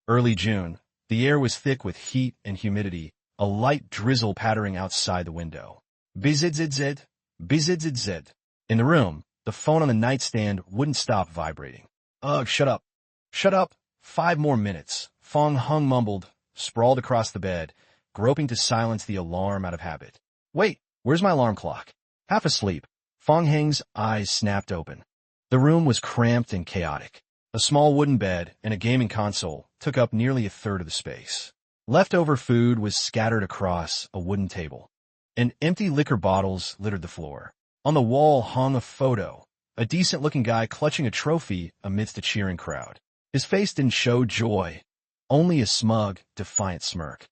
Early June. The air was thick with heat and humidity, a light drizzle pattering outside the window. Bzzz, bzzz. In the room, the phone on the nightstand wouldn't stop vibrating. Ugh, shut up. Shut up. 5 more minutes. Fong Hung mumbled, sprawled across the bed, groping to silence the alarm out of habit. Wait, where's my alarm clock? Half asleep. Fong Heng's eyes snapped open. The room was cramped and chaotic. A small wooden bed and a gaming console took up nearly a third of the space. Leftover food was scattered across a wooden table, and empty liquor bottles littered the floor. On the wall hung a photo, a decent-looking guy clutching a trophy amidst a cheering crowd. His face didn't show joy, only a smug, defiant smirk.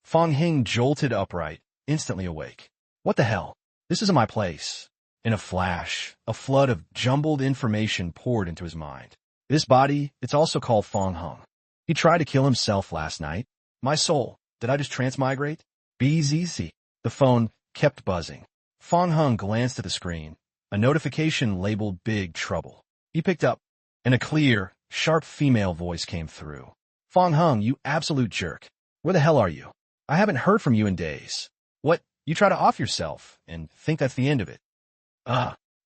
Fong Heng jolted upright, instantly awake. What the hell? This isn't my place. In a flash, a flood of jumbled information poured into his mind. This body, it's also called Fong Hung. He tried to kill himself last night. My soul, did I just transmigrate? Bzzz. The phone kept buzzing. Fong Hung glanced at the screen. A notification labeled Big Trouble. He picked up, and a clear, sharp female voice came through. Fong Hung, you absolute jerk. Where the hell are you? I haven't heard from you in days. What? You try to off yourself, and think that's the end of it.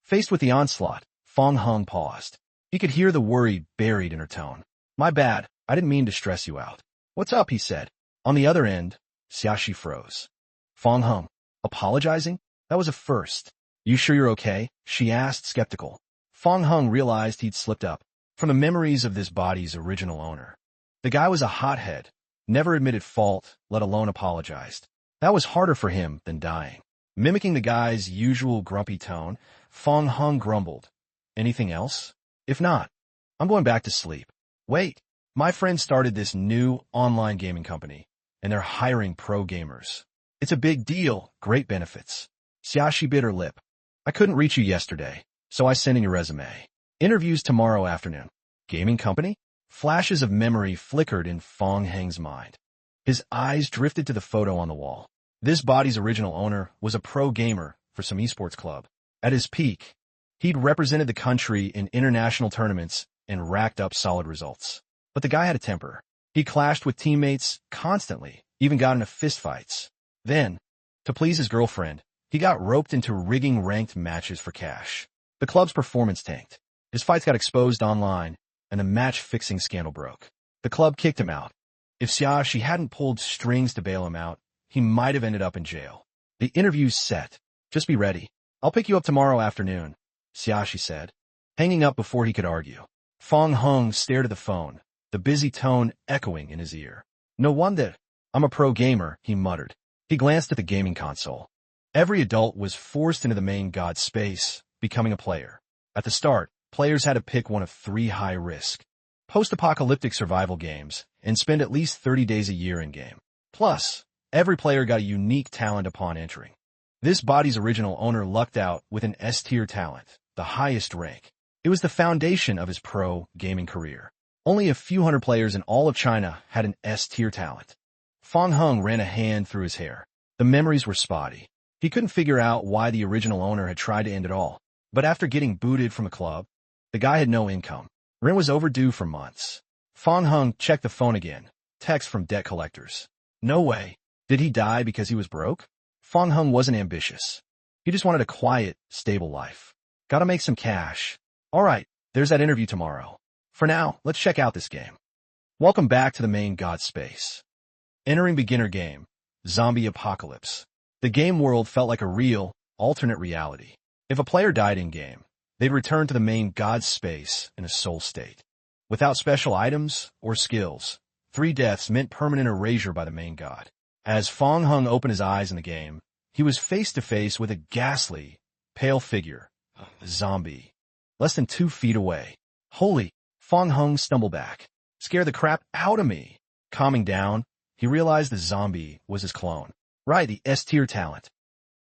Faced with the onslaught, Fong Hung paused. He could hear the worry buried in her tone. My bad, I didn't mean to stress you out. What's up, he said. On the other end, Xiaxi froze. Fong Hung, apologizing? That was a first. You sure you're okay? She asked, skeptical. Fong Hung realized he'd slipped up from the memories of this body's original owner. The guy was a hothead, never admitted fault, let alone apologized. That was harder for him than dying. Mimicking the guy's usual grumpy tone, Fong Hung grumbled. Anything else? If not, I'm going back to sleep. Wait, my friend started this new online gaming company, and they're hiring pro gamers. It's a big deal, great benefits. Xiaxi bit her lip. I couldn't reach you yesterday, so I sent in your resume. Interviews tomorrow afternoon. Gaming company? Flashes of memory flickered in Fong Heng's mind. His eyes drifted to the photo on the wall. This body's original owner was a pro gamer for some esports club. At his peak, he'd represented the country in international tournaments and racked up solid results. But the guy had a temper. He clashed with teammates constantly, even got into fistfights. Then, to please his girlfriend, he got roped into rigging ranked matches for cash. The club's performance tanked. His fights got exposed online, and a match-fixing scandal broke. The club kicked him out. If Xiaxi hadn't pulled strings to bail him out, he might have ended up in jail. The interview's set. Just be ready. I'll pick you up tomorrow afternoon, Xiaxi said, hanging up before he could argue. Fong Hung stared at the phone, the busy tone echoing in his ear. No wonder. I'm a pro gamer, he muttered. He glanced at the gaming console. Every adult was forced into the main god space, becoming a player. At the start, players had to pick one of 3 high-risk, post-apocalyptic survival games and spend at least 30 days a year in-game. Plus, every player got a unique talent upon entering. This body's original owner lucked out with an S-tier talent, the highest rank. It was the foundation of his pro gaming career. Only a few hundred players in all of China had an S-tier talent. Fong Hung ran a hand through his hair. The memories were spotty. He couldn't figure out why the original owner had tried to end it all. But after getting booted from the club, the guy had no income. Rent was overdue for months. Fong Hung checked the phone again. Text from debt collectors. No way. Did he die because he was broke? Fong Hung wasn't ambitious. He just wanted a quiet, stable life. Gotta make some cash. Alright, there's that interview tomorrow. For now, let's check out this game. Welcome back to the main god space. Entering beginner game. Zombie apocalypse. The game world felt like a real, alternate reality. If a player died in-game, they'd return to the main god space in a soul state. Without special items or skills, 3 deaths meant permanent erasure by the main god. As Fong Hung opened his eyes in the game, he was face to face with a ghastly, pale figure, a zombie, less than 2 feet away. Holy! Fong Hung stumbled back. Scared the crap out of me. Calming down, he realized the zombie was his clone. Right, the S-tier talent.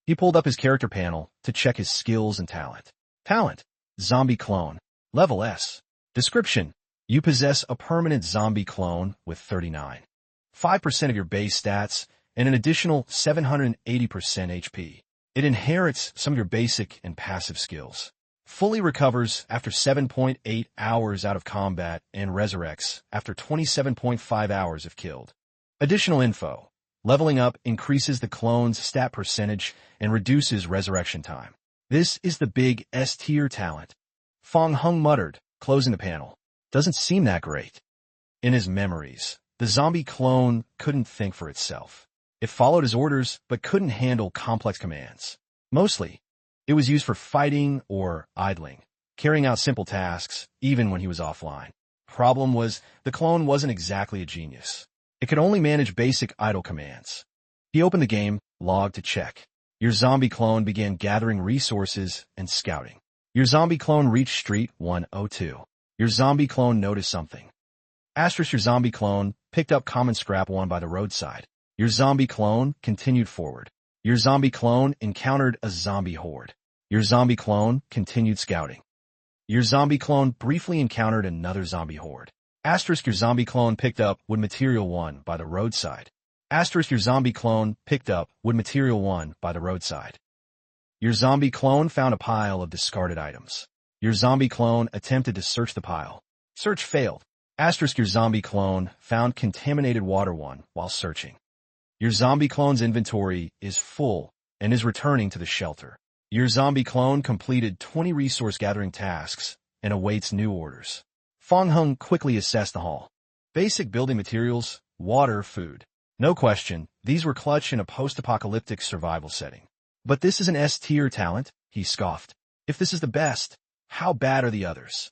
He pulled up his character panel to check his skills and talent. Talent: zombie clone. Level S. Description: you possess a permanent zombie clone with 5% of your base stats and an additional 780% HP. It inherits some of your basic and passive skills. fully recovers after 7.8 hours out of combat, and resurrects after 27.5 hours if killed. Additional info. Leveling up increases the clone's stat percentage and reduces resurrection time. This is the big S-tier talent. Fong Hung muttered, closing the panel. Doesn't seem that great. In his memories, the zombie clone couldn't think for itself. It followed his orders, but couldn't handle complex commands. Mostly, it was used for fighting or idling, carrying out simple tasks, even when he was offline. Problem was, the clone wasn't exactly a genius. It could only manage basic idle commands. He opened the game, logged to check. Your zombie clone began gathering resources and scouting. Your zombie clone reached Street 102. Your zombie clone noticed something. Asterisk your zombie clone picked up common scrap 1 by the roadside. Your zombie clone continued forward. Your zombie clone encountered a zombie horde. Your zombie clone continued scouting. Your zombie clone briefly encountered another zombie horde. Asterisk your zombie clone picked up wood material 1 by the roadside. Asterisk your zombie clone picked up wood material 1 by the roadside. Your zombie clone found a pile of discarded items. Your zombie clone attempted to search the pile. Search failed. Asterisk your zombie clone found contaminated water 1 while searching. Your zombie clone's inventory is full and is returning to the shelter. Your zombie clone completed 20 resource gathering tasks and awaits new orders. Fong Hung quickly assessed the haul. Basic building materials, water, food. No question, these were clutch in a post-apocalyptic survival setting. But this is an S-tier talent, he scoffed. If this is the best, how bad are the others?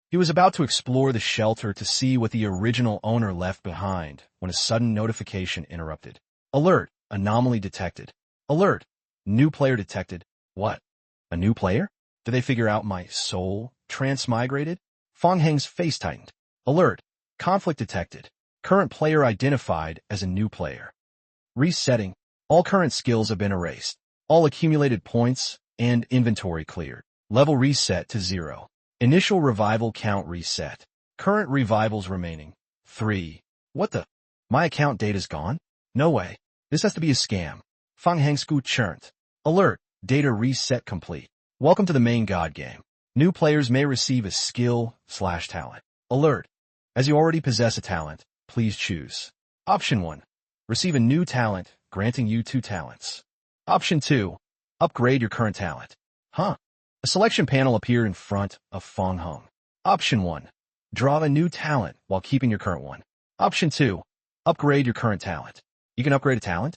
He was about to explore the shelter to see what the original owner left behind when a sudden notification interrupted. Alert, anomaly detected. Alert, new player detected. What? A new player? Did they figure out my soul transmigrated? Fong Heng's face tightened. Alert, conflict detected. Current player identified as a new player. Resetting. All current skills have been erased. All accumulated points and inventory cleared. Level reset to 0. Initial revival count reset. Current revivals remaining. 3. What the? My account data's gone? No way. This has to be a scam. Fong Heng scoot churned. Alert. Data reset complete. Welcome to the main god game. New players may receive a skill/talent. Alert. As you already possess a talent, please choose. Option 1. Receive a new talent, granting you 2 talents. Option 2. Upgrade your current talent. Huh? A selection panel appeared in front of Fong Hung. Option 1. Draw a new talent while keeping your current one. Option 2. Upgrade your current talent. You can upgrade a talent?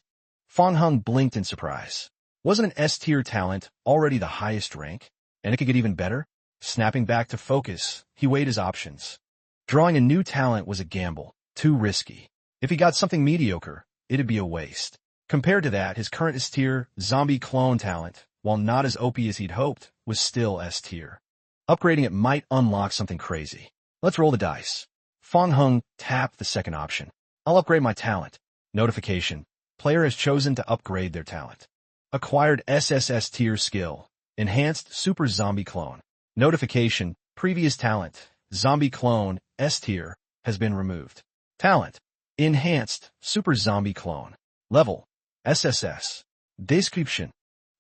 Fong Hung blinked in surprise. Wasn't an S-tier talent already the highest rank? And it could get even better? Snapping back to focus, he weighed his options. Drawing a new talent was a gamble, too risky. If he got something mediocre, it'd be a waste. Compared to that, his current S-tier zombie clone talent, while not as OP as he'd hoped, was still S-tier. Upgrading it might unlock something crazy. Let's roll the dice. Fong Hung tapped the second option. I'll upgrade my talent. Notification. Player has chosen to upgrade their talent. Acquired SSS tier skill. Enhanced Super Zombie Clone. Notification. Previous talent. Zombie Clone, S-tier, has been removed. Talent. Enhanced Super Zombie Clone. Level. SSS. Description.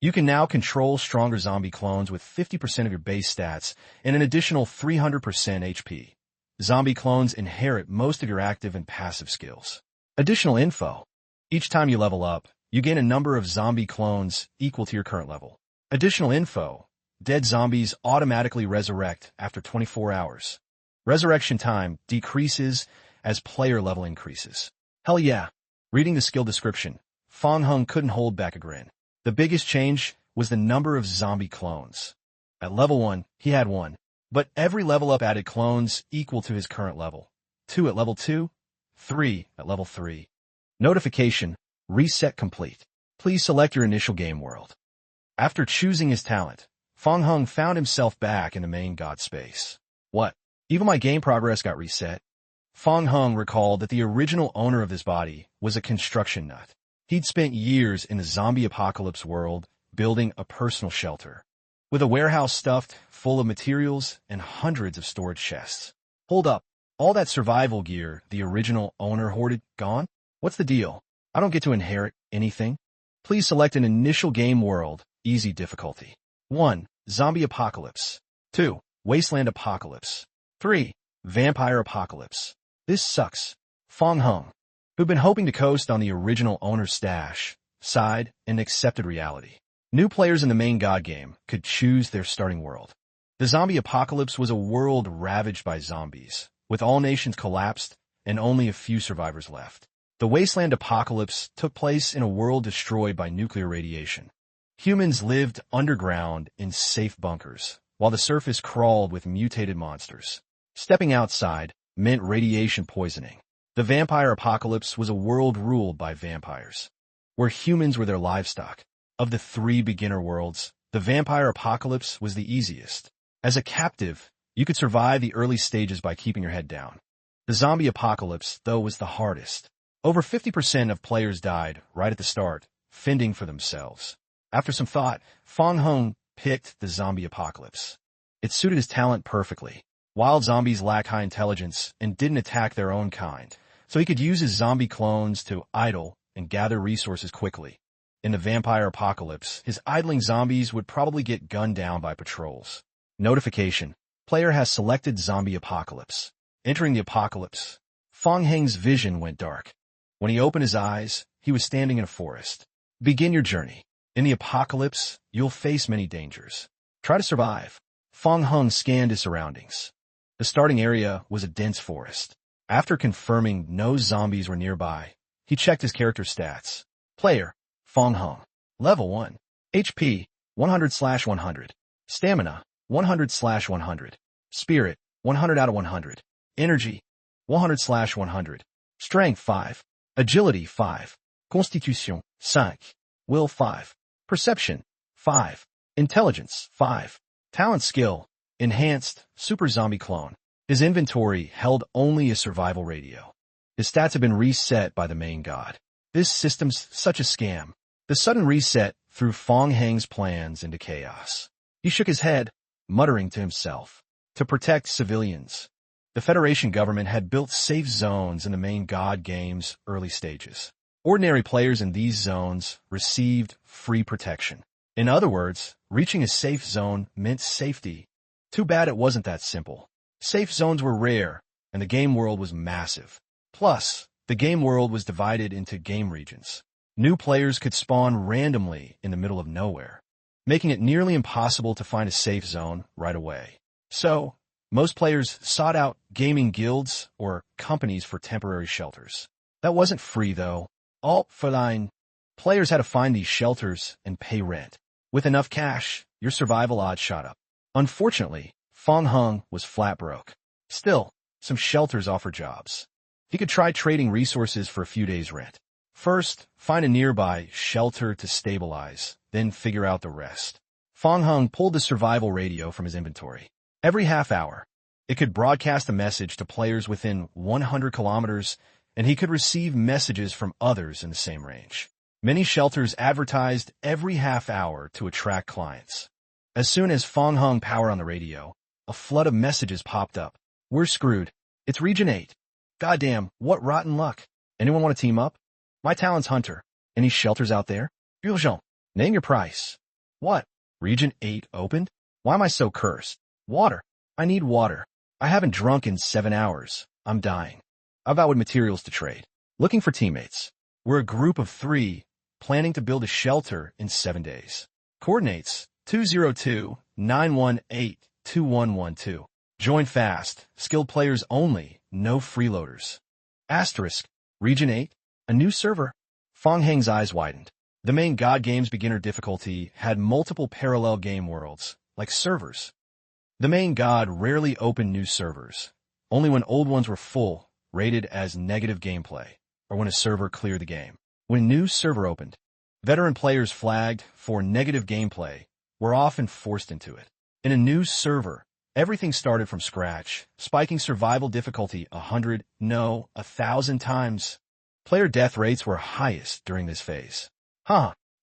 You can now control stronger zombie clones with 50% of your base stats and an additional 300% HP. Zombie clones inherit most of your active and passive skills. Additional info. Each time you level up, you gain a number of zombie clones equal to your current level. Additional info. Dead zombies automatically resurrect after 24 hours. Resurrection time decreases as player level increases. Hell yeah. Reading the skill description, Fong Hung couldn't hold back a grin. The biggest change was the number of zombie clones. At level 1, he had 1, but every level up added clones equal to his current level. 2 at level 2, 3 at level 3. Notification, reset complete. Please select your initial game world. After choosing his talent, Fong Hung found himself back in the main god space. What? Even my game progress got reset? Fong Hung recalled that the original owner of this body was a construction nut. He'd spent years in the zombie apocalypse world building a personal shelter, with a warehouse stuffed full of materials and hundreds of storage chests. Hold up, all that survival gear the original owner hoarded gone? What's the deal? I don't get to inherit anything? Please select an initial game world, easy difficulty. 1. Zombie Apocalypse. 2. Wasteland Apocalypse. 3. Vampire Apocalypse. This sucks. Fong Hung, who'd been hoping to coast on the original owner's stash, sighed and accepted reality. New players in the main God game could choose their starting world. The zombie apocalypse was a world ravaged by zombies, with all nations collapsed and only a few survivors left. The Wasteland Apocalypse took place in a world destroyed by nuclear radiation. Humans lived underground in safe bunkers, while the surface crawled with mutated monsters. Stepping outside meant radiation poisoning. The Vampire Apocalypse was a world ruled by vampires, where humans were their livestock. Of the 3 beginner worlds, the Vampire Apocalypse was the easiest. As a captive, you could survive the early stages by keeping your head down. The Zombie Apocalypse, though, was the hardest. Over 50% of players died right at the start, fending for themselves. After some thought, Fong Hung picked the Zombie Apocalypse. It suited his talent perfectly. Wild zombies lack high intelligence and didn't attack their own kind, so he could use his zombie clones to idle and gather resources quickly. In the Vampire Apocalypse, his idling zombies would probably get gunned down by patrols. Notification. Player has selected Zombie Apocalypse. Entering the apocalypse, Fong Heng's vision went dark. When he opened his eyes, he was standing in a forest. Begin your journey. In the apocalypse, you'll face many dangers. Try to survive. Fong Hung scanned his surroundings. The starting area was a dense forest. After confirming no zombies were nearby, he checked his character stats. Player, Fong Hung. Level 1. HP, 100/100. Stamina, 100/100. Spirit, 100 out of 100. Energy, 100/100. Strength, 5. Agility, 5. Constitution, 5. Will, 5. Perception, 5. Intelligence, 5. Talent skill, enhanced, super zombie clone. His inventory held only a survival radio. His stats have been reset by the main god. This system's such a scam. The sudden reset threw Fong Heng's plans into chaos. He shook his head, muttering to himself. To protect civilians, the Federation government had built safe zones in the main God game's early stages. Ordinary players in these zones received free protection. In other words, reaching a safe zone meant safety. Too bad it wasn't that simple. Safe zones were rare, and the game world was massive. Plus, the game world was divided into game regions. New players could spawn randomly in the middle of nowhere, making it nearly impossible to find a safe zone right away. So, most players sought out gaming guilds or companies for temporary shelters. That wasn't free, though. All for line. Players had to find these shelters and pay rent. With enough cash, your survival odds shot up. Unfortunately, Fong Hung was flat broke. Still, some shelters offered jobs. He could try trading resources for a few days' rent. First, find a nearby shelter to stabilize, then figure out the rest. Fong Hung pulled the survival radio from his inventory. Every half hour, it could broadcast a message to players within 100 kilometers, and he could receive messages from others in the same range. Many shelters advertised every half hour to attract clients. As soon as Fong Hung powered on the radio, a flood of messages popped up. We're screwed. It's Region 8. Goddamn, what rotten luck. Anyone want to team up? My talent's Hunter. Any shelters out there? Urgent. Name your price. What? Region 8 opened? Why am I so cursed? Water. I need water. I haven't drunk in 7 hours. I'm dying. I've got materials to trade. Looking for teammates. We're a group of 3, planning to build a shelter in 7 days. Coordinates 202-918-2112. Join fast. Skilled players only. No freeloaders. Asterisk. Region 8. A new server. Fong Heng's eyes widened. The main God game's beginner difficulty had multiple parallel game worlds, like servers. The main God rarely opened new servers, only when old ones were full, rated as negative gameplay, or when a server cleared the game. When a new server opened, veteran players flagged for negative gameplay were often forced into it. In a new server, everything started from scratch, spiking survival difficulty 1,000 times. Player death rates were highest during this phase.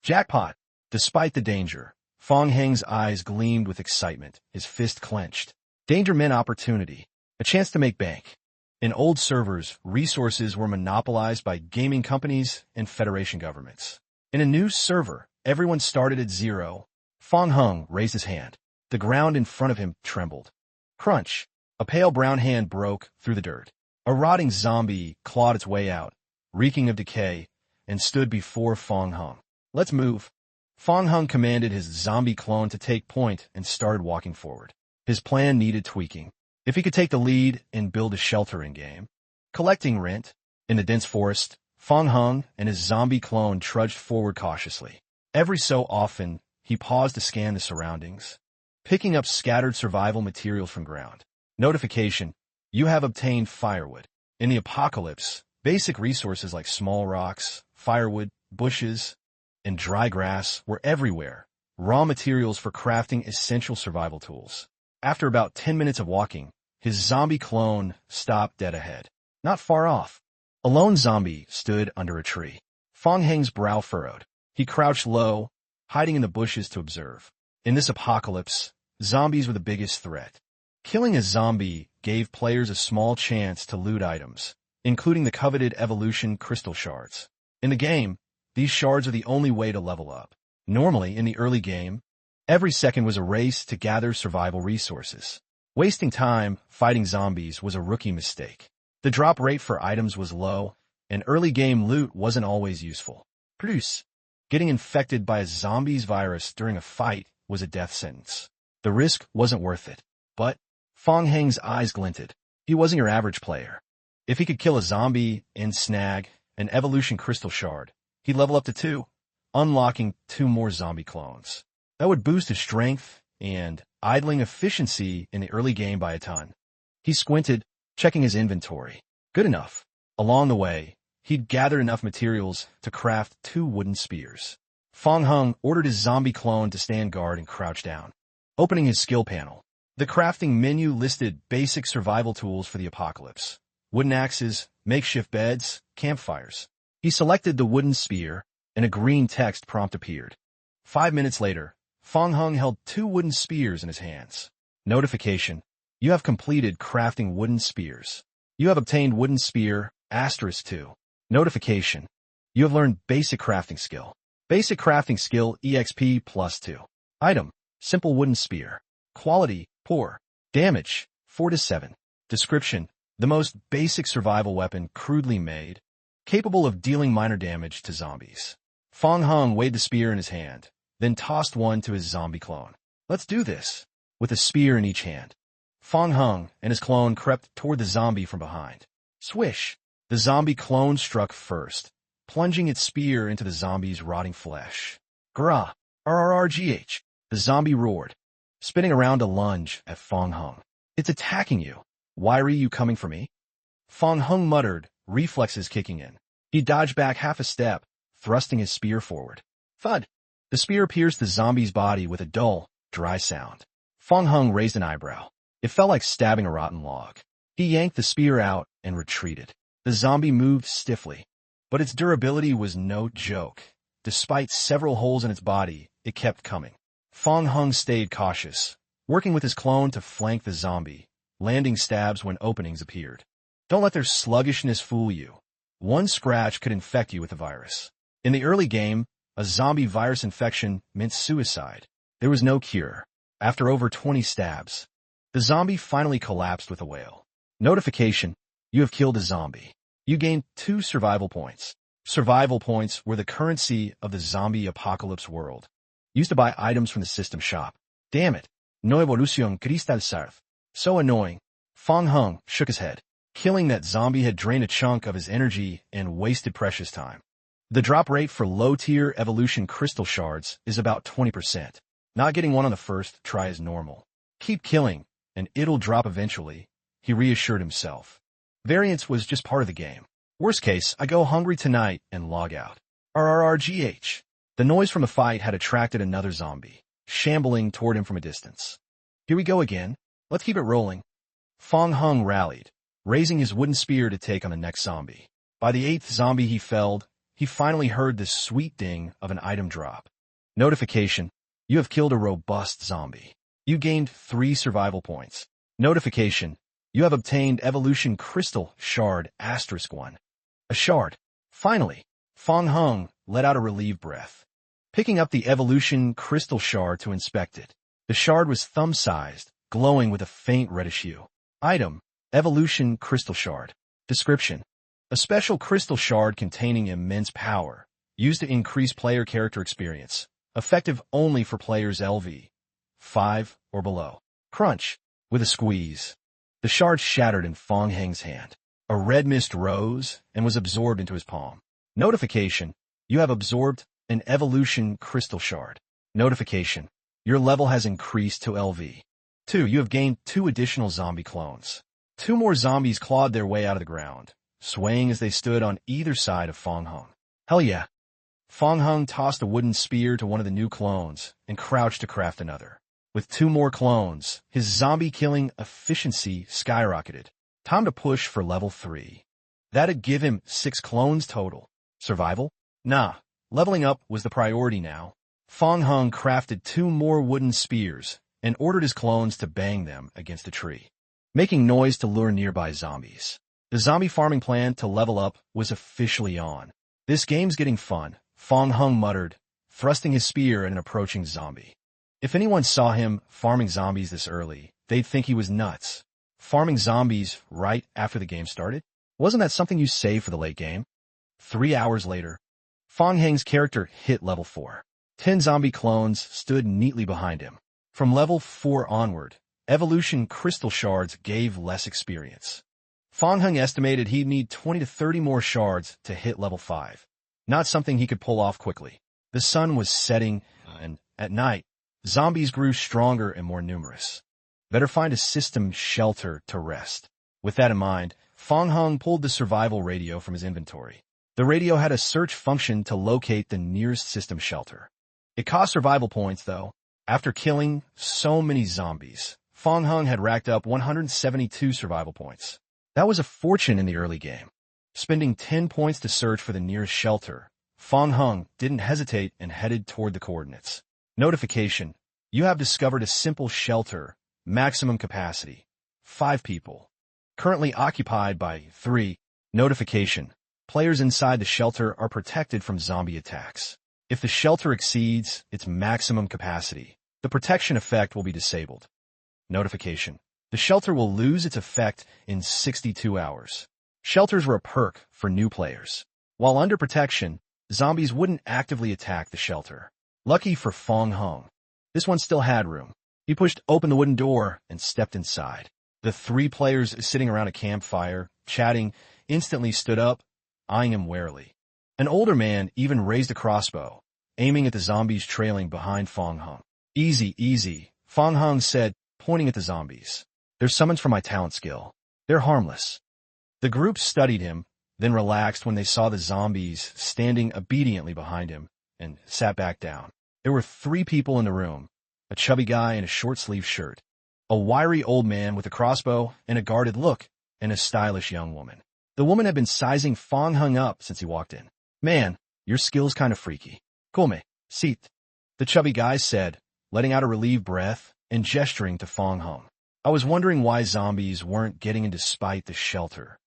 Jackpot! Despite the danger, Fong Heng's eyes gleamed with excitement, his fist clenched. Danger meant opportunity, a chance to make bank. In old servers, resources were monopolized by gaming companies and Federation governments. In a new server, everyone started at 0. Fong Hung raised his hand. The ground in front of him trembled. Crunch! A pale brown hand broke through the dirt. A rotting zombie clawed its way out, reeking of decay, and stood before Fong Hung. Let's move. Fong Hung commanded his zombie clone to take point and started walking forward. His plan needed tweaking. If he could take the lead and build a shelter in-game. Collecting rent. In the dense forest, Fong Hung and his zombie clone trudged forward cautiously. Every so often, he paused to scan the surroundings, picking up scattered survival materials from ground. Notification: you have obtained firewood. In the apocalypse, basic resources like small rocks, firewood, bushes, and dry grass were everywhere, raw materials for crafting essential survival tools. After about 10 minutes of walking, his zombie clone stopped dead ahead. Not far off, a lone zombie stood under a tree. Fong Heng's brow furrowed. He crouched low, hiding in the bushes to observe. In this apocalypse, zombies were the biggest threat. Killing a zombie gave players a small chance to loot items, including the coveted evolution crystal shards. In the game, these shards are the only way to level up. Normally, in the early game, every second was a race to gather survival resources. Wasting time fighting zombies was a rookie mistake. The drop rate for items was low, and early game loot wasn't always useful. Plus, getting infected by a zombie's virus during a fight was a death sentence. The risk wasn't worth it. But Fong Heng's eyes glinted. He wasn't your average player. If he could kill a zombie and snag an evolution crystal shard, he'd level up to 2, unlocking 2 more zombie clones. That would boost his strength and idling efficiency in the early game by a ton. He squinted, checking his inventory. Good enough. Along the way, he'd gathered enough materials to craft 2 wooden spears. Fong Hung ordered his zombie clone to stand guard and crouch down. Opening his skill panel, the crafting menu listed basic survival tools for the apocalypse. Wooden axes, makeshift beds, campfires. He selected the wooden spear, and a green text prompt appeared. 5 minutes later, Fong Hung held 2 wooden spears in his hands. Notification: you have completed crafting wooden spears. You have obtained wooden spear, *2. Notification: you have learned basic crafting skill. Basic crafting skill EXP +2. Item: simple wooden spear. Quality: poor. Damage: 4-7. Description: the most basic survival weapon crudely made, capable of dealing minor damage to zombies. Fong Hung weighed the spear in his hand, then tossed one to his zombie clone. Let's do this. With a spear in each hand, Fong Hung and his clone crept toward the zombie from behind. Swish! The zombie clone struck first, plunging its spear into the zombie's rotting flesh. Grah! RRRGH! The zombie roared, spinning around to lunge at Fong Hung. It's attacking you. Why are you coming for me? Fong Hung muttered, reflexes kicking in. He dodged back half a step, thrusting his spear forward. Thud! The spear pierced the zombie's body with a dull, dry sound. Fong Hung raised an eyebrow. It felt like stabbing a rotten log. He yanked the spear out and retreated. The zombie moved stiffly, but its durability was no joke. Despite several holes in its body, it kept coming. Fong Hung stayed cautious, working with his clone to flank the zombie, landing stabs when openings appeared. Don't let their sluggishness fool you. One scratch could infect you with the virus. In the early game, a zombie virus infection meant suicide. There was no cure. After over 20 stabs, the zombie finally collapsed with a wail. Notification: you have killed a zombie. You gained 2 survival points. Survival points were the currency of the zombie apocalypse world, used to buy items from the system shop. Damn it. No evolución cristal sarth. So annoying. Fong Hung shook his head. Killing that zombie had drained a chunk of his energy and wasted precious time. The drop rate for low-tier evolution crystal shards is about 20%. Not getting one on the first try is normal. Keep killing, and it'll drop eventually, he reassured himself. Variance was just part of the game. Worst case, I go hungry tonight and log out. RRRGH. The noise from the fight had attracted another zombie, shambling toward him from a distance. Here we go again. Let's keep it rolling. Fong Hung rallied, raising his wooden spear to take on the next zombie. By the 8th zombie he felled, he finally heard the sweet ding of an item drop. Notification: you have killed a robust zombie. You gained 3 survival points. Notification: you have obtained evolution crystal shard *1. A shard. Finally, Fong Hung let out a relieved breath, picking up the evolution crystal shard to inspect it. The shard was thumb-sized, glowing with a faint reddish hue. Item: Evolution Crystal Shard. Description: a special crystal shard containing immense power, used to increase player character experience. Effective only for players LV 5 or below. Crunch. With a squeeze, the shard shattered in Fong Heng's hand. A red mist rose and was absorbed into his palm. Notification: you have absorbed an evolution crystal shard. Notification: your level has increased to LV 2. You have gained 2 additional zombie clones. 2 more zombies clawed their way out of the ground, swaying as they stood on either side of Fong Heng. Hell yeah. Fong Heng tossed a wooden spear to one of the new clones and crouched to craft another. With 2 more clones, his zombie-killing efficiency skyrocketed. Time to push for level 3. That'd give him 6 clones total. Survival? Nah, leveling up was the priority now. Fong Heng crafted 2 more wooden spears and ordered his clones to bang them against a tree, making noise to lure nearby zombies. The zombie farming plan to level up was officially on. This game's getting fun, Fong Heng muttered, thrusting his spear at an approaching zombie. If anyone saw him farming zombies this early, they'd think he was nuts. Farming zombies right after the game started? Wasn't that something you saved for the late game? 3 hours later, Fong Heng's character hit level 4. 10 zombie clones stood neatly behind him. From level 4 onward, evolution crystal shards gave less experience. Fong Heng estimated he'd need 20 to 30 more shards to hit level 5. Not something he could pull off quickly. The sun was setting, and at night, zombies grew stronger and more numerous. Better find a system shelter to rest. With that in mind, Fong Heng pulled the survival radio from his inventory. The radio had a search function to locate the nearest system shelter. It cost survival points, though. After killing so many zombies, Fong Heng had racked up 172 survival points. That was a fortune in the early game. Spending 10 points to search for the nearest shelter, Fong Heng didn't hesitate and headed toward the coordinates. Notification: you have discovered a simple shelter, maximum capacity 5 people. Currently occupied by 3. Notification: players inside the shelter are protected from zombie attacks. If the shelter exceeds its maximum capacity, the protection effect will be disabled. Notification: the shelter will lose its effect in 62 hours. Shelters were a perk for new players. While under protection, zombies wouldn't actively attack the shelter. Lucky for Fong Heng, this one still had room. He pushed open the wooden door and stepped inside. The 3 players sitting around a campfire, chatting, instantly stood up, eyeing him warily. An older man even raised a crossbow, aiming at the zombies trailing behind Fong Heng. Easy, easy, Fong Heng said, pointing at the zombies. They're summons from my talent skill. They're harmless. The group studied him, then relaxed when they saw the zombies standing obediently behind him, and sat back down. There were 3 people in the room, a chubby guy in a short-sleeved shirt, a wiry old man with a crossbow and a guarded look, and a stylish young woman. The woman had been sizing Fong Heng up since he walked in. Man, your skill's kind of freaky. Come, sit, the chubby guy said, letting out a relieved breath and gesturing to Fong Heng. I was wondering why zombies weren't getting in despite the shelter.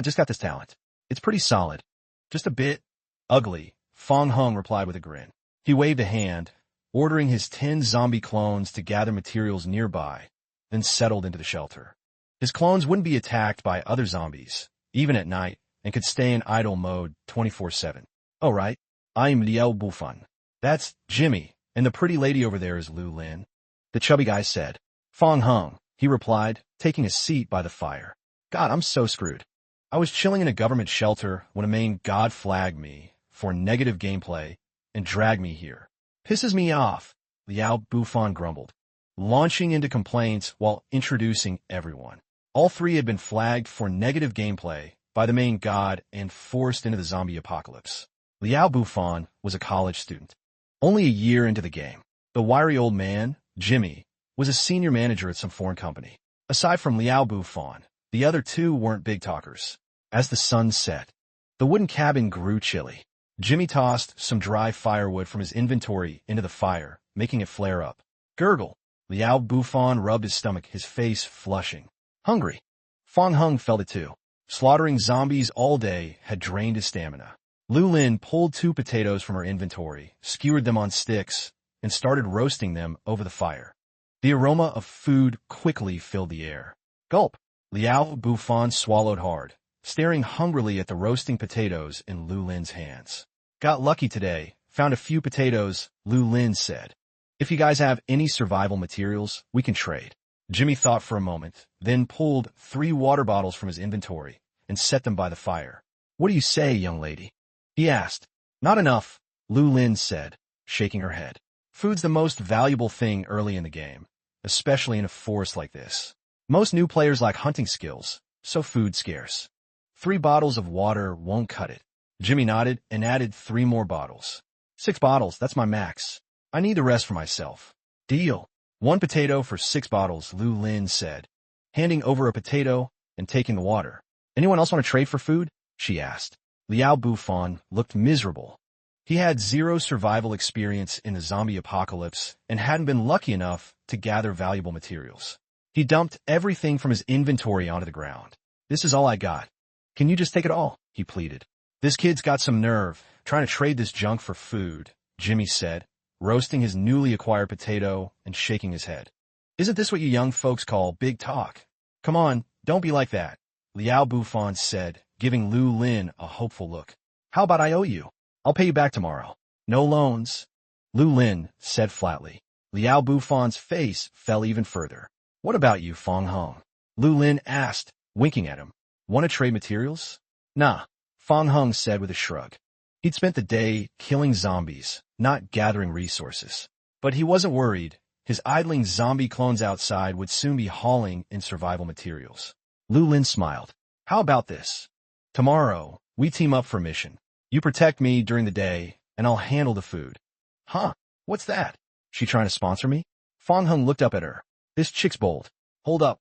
Just got this talent. It's pretty solid. Just a bit ugly, Fong Heng replied with a grin. He waved a hand, ordering his 10 zombie clones to gather materials nearby, then settled into the shelter. His clones wouldn't be attacked by other zombies, even at night, and could stay in idle mode 24/7. Oh right, I'm Liao Bufan. That's Jimmy, and the pretty lady over there is Lu Lin, the chubby guy said. Fong Heng, he replied, taking a seat by the fire. God, I'm so screwed. I was chilling in a government shelter when a main god flagged me for negative gameplay and dragged me here. Pisses me off, Liao Bufan grumbled, launching into complaints while introducing everyone. All 3 had been flagged for negative gameplay by the main god and forced into the zombie apocalypse. Liao Bufan was a college student, only a year into the game. The wiry old man, Jimmy, was a senior manager at some foreign company. Aside from Liao Bufan, the other 2 weren't big talkers. As the sun set, the wooden cabin grew chilly. Jimmy tossed some dry firewood from his inventory into the fire, making it flare up. Gurgle. Liao Bufan rubbed his stomach, his face flushing. Hungry. Fong Heng felt it too. Slaughtering zombies all day had drained his stamina. Lu Lin pulled 2 potatoes from her inventory, skewered them on sticks, and started roasting them over the fire. The aroma of food quickly filled the air. Gulp! Liao Bufan swallowed hard, staring hungrily at the roasting potatoes in Lu Lin's hands. Got lucky today, found a few potatoes, Lu Lin said. If you guys have any survival materials, we can trade. Jimmy thought for a moment, then pulled 3 water bottles from his inventory and set them by the fire. What do you say, young lady? He asked. Not enough, Lu Lin said, shaking her head. Food's the most valuable thing early in the game, especially in a forest like this. Most new players lack hunting skills, so food's scarce. 3 bottles of water won't cut it. Jimmy nodded and added 3 more bottles. 6 bottles, that's my max. I need the rest for myself. Deal. 1 potato for 6 bottles, Lu Lin said, handing over a potato and taking the water. Anyone else want to trade for food? She asked. Liao Bufan looked miserable. He had 0 survival experience in the zombie apocalypse and hadn't been lucky enough to gather valuable materials. He dumped everything from his inventory onto the ground. This is all I got. Can you just take it all? He pleaded. This kid's got some nerve, trying to trade this junk for food, Jimmy said, roasting his newly acquired potato and shaking his head. Isn't this what you young folks call big talk? Come on, don't be like that, Liao Bufan said, giving Lu Lin a hopeful look. How about I owe you? I'll pay you back tomorrow. No loans, Lu Lin said flatly. Liao Bufan's face fell even further. What about you, Fong Hong? Lu Lin asked, winking at him. Want to trade materials? Nah, Fong Hong said with a shrug. He'd spent the day killing zombies, not gathering resources. But he wasn't worried. His idling zombie clones outside would soon be hauling in survival materials. Lu Lin smiled. How about this? Tomorrow, we team up for a mission. You protect me during the day, and I'll handle the food. Huh? What's that? She trying to sponsor me? Fong Hong looked up at her. This chick's bold. Hold up.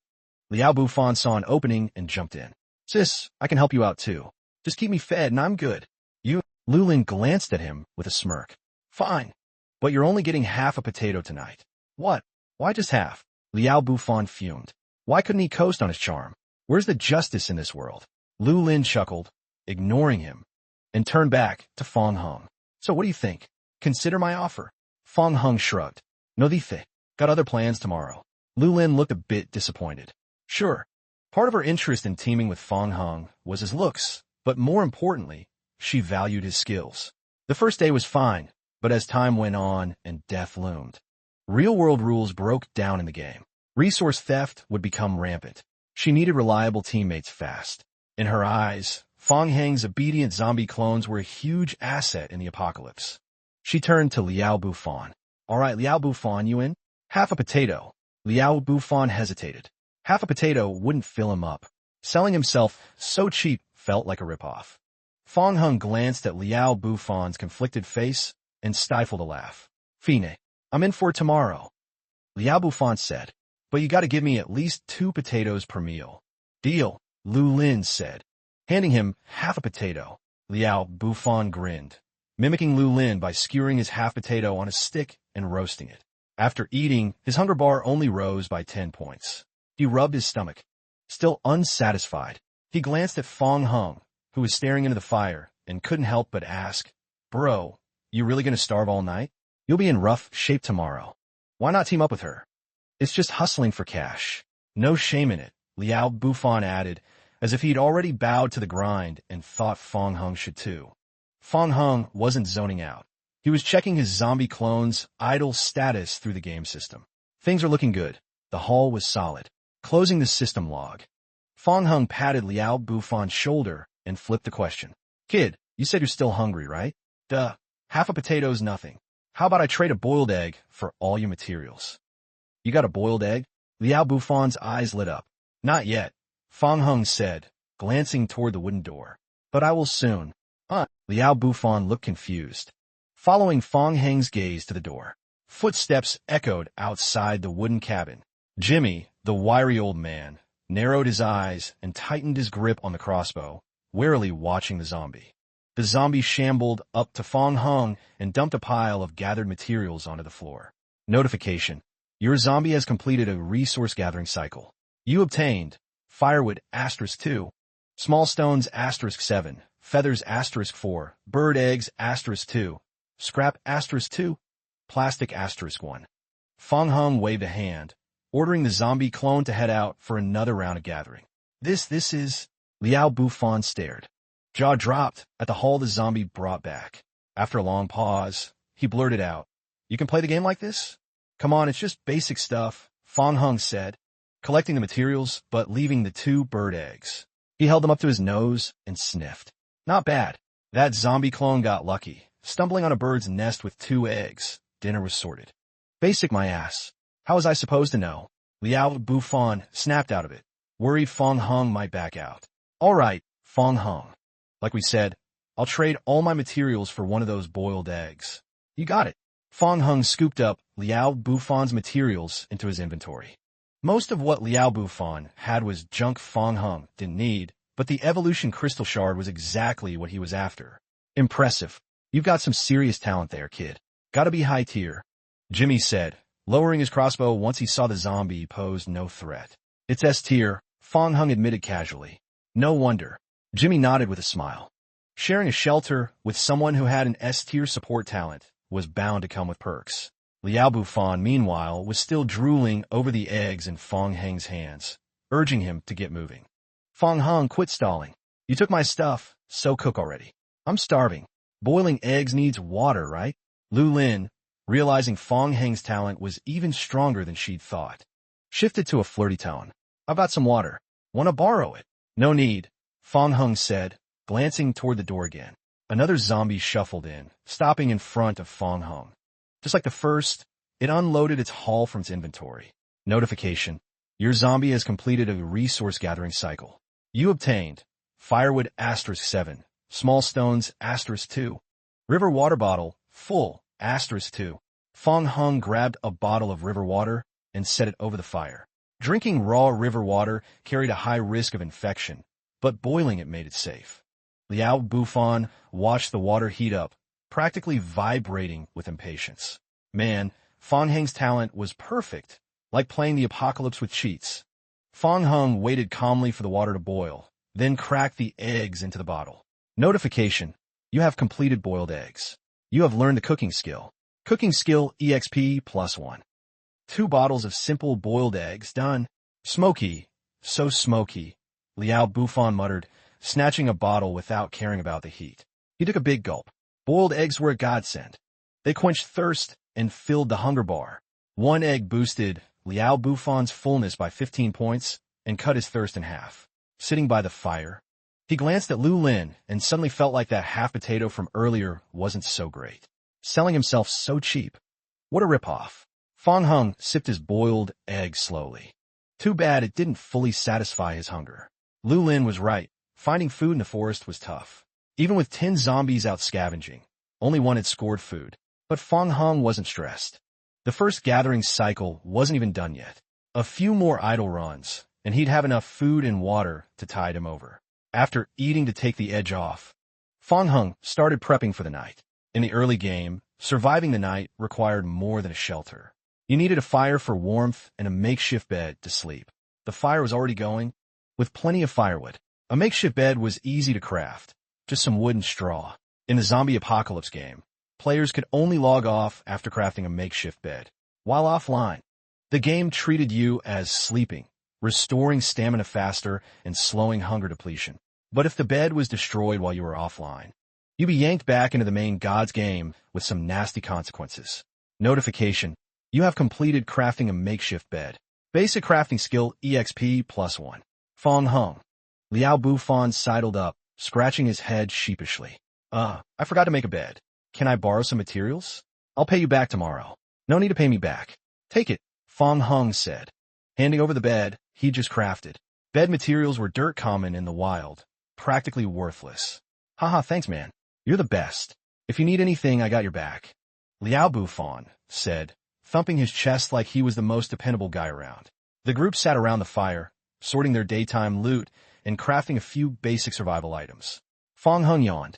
Liao Bufan saw an opening and jumped in. Sis, I can help you out too. Just keep me fed and I'm good. You, Lu Lin glanced at him with a smirk. Fine. But you're only getting half a potato tonight. What? Why just half? Liao Bufan fumed. Why couldn't he coast on his charm? Where's the justice in this world? Lu Lin chuckled, ignoring him, and turned back to Fong Hong. So what do you think? Consider my offer. Fong Hong shrugged. No dice. Got other plans tomorrow. Lu Lin looked a bit disappointed. Sure. Part of her interest in teaming with Fong Hong was his looks, but more importantly, she valued his skills. The first day was fine, but as time went on and death loomed, real-world rules broke down in the game. Resource theft would become rampant. She needed reliable teammates fast. In her eyes, Fong Hang's obedient zombie clones were a huge asset in the apocalypse. She turned to Liao Bufan. All right, Liao Bufan, you in? Half a potato. Liao Bufan hesitated. Half a potato wouldn't fill him up. Selling himself so cheap felt like a ripoff. Fong Hung glanced at Liao Bufan's conflicted face and stifled a laugh. Fine, I'm in for tomorrow. Liao Bufan said, but you gotta give me at least 2 potatoes per meal. Deal, Lu Lin said, handing him half a potato. Liao Bufan grinned, mimicking Lu Lin by skewering his half potato on a stick and roasting it. After eating, his hunger bar only rose by 10 points. He rubbed his stomach. Still unsatisfied, he glanced at Fong Hung, who was staring into the fire, and couldn't help but ask, Bro, you really gonna starve all night? You'll be in rough shape tomorrow. Why not team up with her? It's just hustling for cash. No shame in it, Liao Bufan added, as if he'd already bowed to the grind and thought Fong Hung should too. Fong Hung wasn't zoning out. He was checking his zombie clone's idle status through the game system. Things are looking good. The haul was solid. Closing the system log, Fong Hung patted Liao Bufan's shoulder and flipped the question. Kid, you said you're still hungry, right? Duh. Half a potato's nothing. How about I trade a boiled egg for all your materials? You got a boiled egg? Liao Bufan's eyes lit up. Not yet, Fong Hung said, glancing toward the wooden door. But I will soon. Liao Bufan looked confused. Following Fong Hang's gaze to the door, footsteps echoed outside the wooden cabin. Jimmy, the wiry old man, narrowed his eyes and tightened his grip on the crossbow, warily watching the zombie. The zombie shambled up to Fong Hung and dumped a pile of gathered materials onto the floor. Notification. Your zombie has completed a resource gathering cycle. You obtained firewood *2, small stones *7, feathers *4, bird eggs *2, scrap *2, plastic *1. Fong Hung waved a hand, ordering the zombie clone to head out for another round of gathering. This is... Liao Bufan stared. Jaw dropped at the haul the zombie brought back. After a long pause, he blurted out, "You can play the game like this? Come on, it's just basic stuff," Fong Hung said, collecting the materials but leaving the 2 bird eggs. He held them up to his nose and sniffed. Not bad. That zombie clone got lucky, stumbling on a bird's nest with 2 eggs. Dinner was sorted. Basic my ass. How was I supposed to know? Liao Bufan snapped out of it, worried Fong Hung might back out. All right, Fong Hung. Like we said, I'll trade all my materials for one of those boiled eggs. You got it. Fong Hung scooped up Liao Bufan's materials into his inventory. Most of what Liao Bufan had was junk Fong Hung didn't need, but the evolution crystal shard was exactly what he was after. Impressive. You've got some serious talent there, kid. Gotta be high tier. Jimmy said, lowering his crossbow once he saw the zombie posed no threat. It's S tier, Fong Hung admitted casually. No wonder. Jimmy nodded with a smile. Sharing a shelter with someone who had an S-tier support talent was bound to come with perks. Liao Bufan, meanwhile, was still drooling over the eggs in Fong Hung's hands, urging him to get moving. Fong Hung, quit stalling. You took my stuff, so cook already. I'm starving. Boiling eggs needs water, right? Lu Lin, realizing Fong Hung's talent was even stronger than she'd thought, shifted to a flirty tone. I've got some water. Want to borrow it? No need, Fong Hung said, glancing toward the door again. Another zombie shuffled in, stopping in front of Fong Hung. Just like the first, it unloaded its haul from its inventory. Notification. Your zombie has completed a resource gathering cycle. You obtained firewood *7, small stones *2, river water bottle, full *2. Fong Hung grabbed a bottle of river water and set it over the fire. Drinking raw river water carried a high risk of infection, but boiling it made it safe. Liao Bufan watched the water heat up, practically vibrating with impatience. Man, Fong Hung's talent was perfect, like playing the apocalypse with cheats. Fong Hung waited calmly for the water to boil, then cracked the eggs into the bottle. Notification. You have completed boiled eggs. You have learned the cooking skill. Cooking skill EXP +1. 2 bottles of simple boiled eggs done. Smoky. So smoky, Liao Bufan muttered, snatching a bottle without caring about the heat. He took a big gulp. Boiled eggs were a godsend. They quenched thirst and filled the hunger bar. 1 egg boosted Liao Bufan's fullness by 15 points and cut his thirst in half. Sitting by the fire, he glanced at Lu Lin and suddenly felt like that half potato from earlier wasn't so great. Selling himself so cheap. What a ripoff. Fong Hung sipped his boiled egg slowly. Too bad it didn't fully satisfy his hunger. Lu Lin was right. Finding food in the forest was tough. Even with 10 zombies out scavenging, only 1 had scored food. But Fong Hung wasn't stressed. The first gathering cycle wasn't even done yet. A few more idle runs, and he'd have enough food and water to tide him over. After eating to take the edge off, Fong Hung started prepping for the night. In the early game, surviving the night required more than a shelter. You needed a fire for warmth and a makeshift bed to sleep. The fire was already going, with plenty of firewood. A makeshift bed was easy to craft, just some wood and straw. In the zombie apocalypse game, players could only log off after crafting a makeshift bed. While offline, the game treated you as sleeping, restoring stamina faster and slowing hunger depletion. But if the bed was destroyed while you were offline, you'd be yanked back into the main God's game with some nasty consequences. Notification. You have completed crafting a makeshift bed. Basic crafting skill EXP +1. Fong Hung. Liao Bufan sidled up, scratching his head sheepishly. I forgot to make a bed. Can I borrow some materials? I'll pay you back tomorrow. No need to pay me back. Take it, Fong Hung said, handing over the bed he just crafted. Bed materials were dirt common in the wild, practically worthless. Haha, thanks man. You're the best. If you need anything, I got your back. Liao Bufan said, thumping his chest like he was the most dependable guy around. The group sat around the fire, sorting their daytime loot and crafting a few basic survival items. Fong Hung yawned,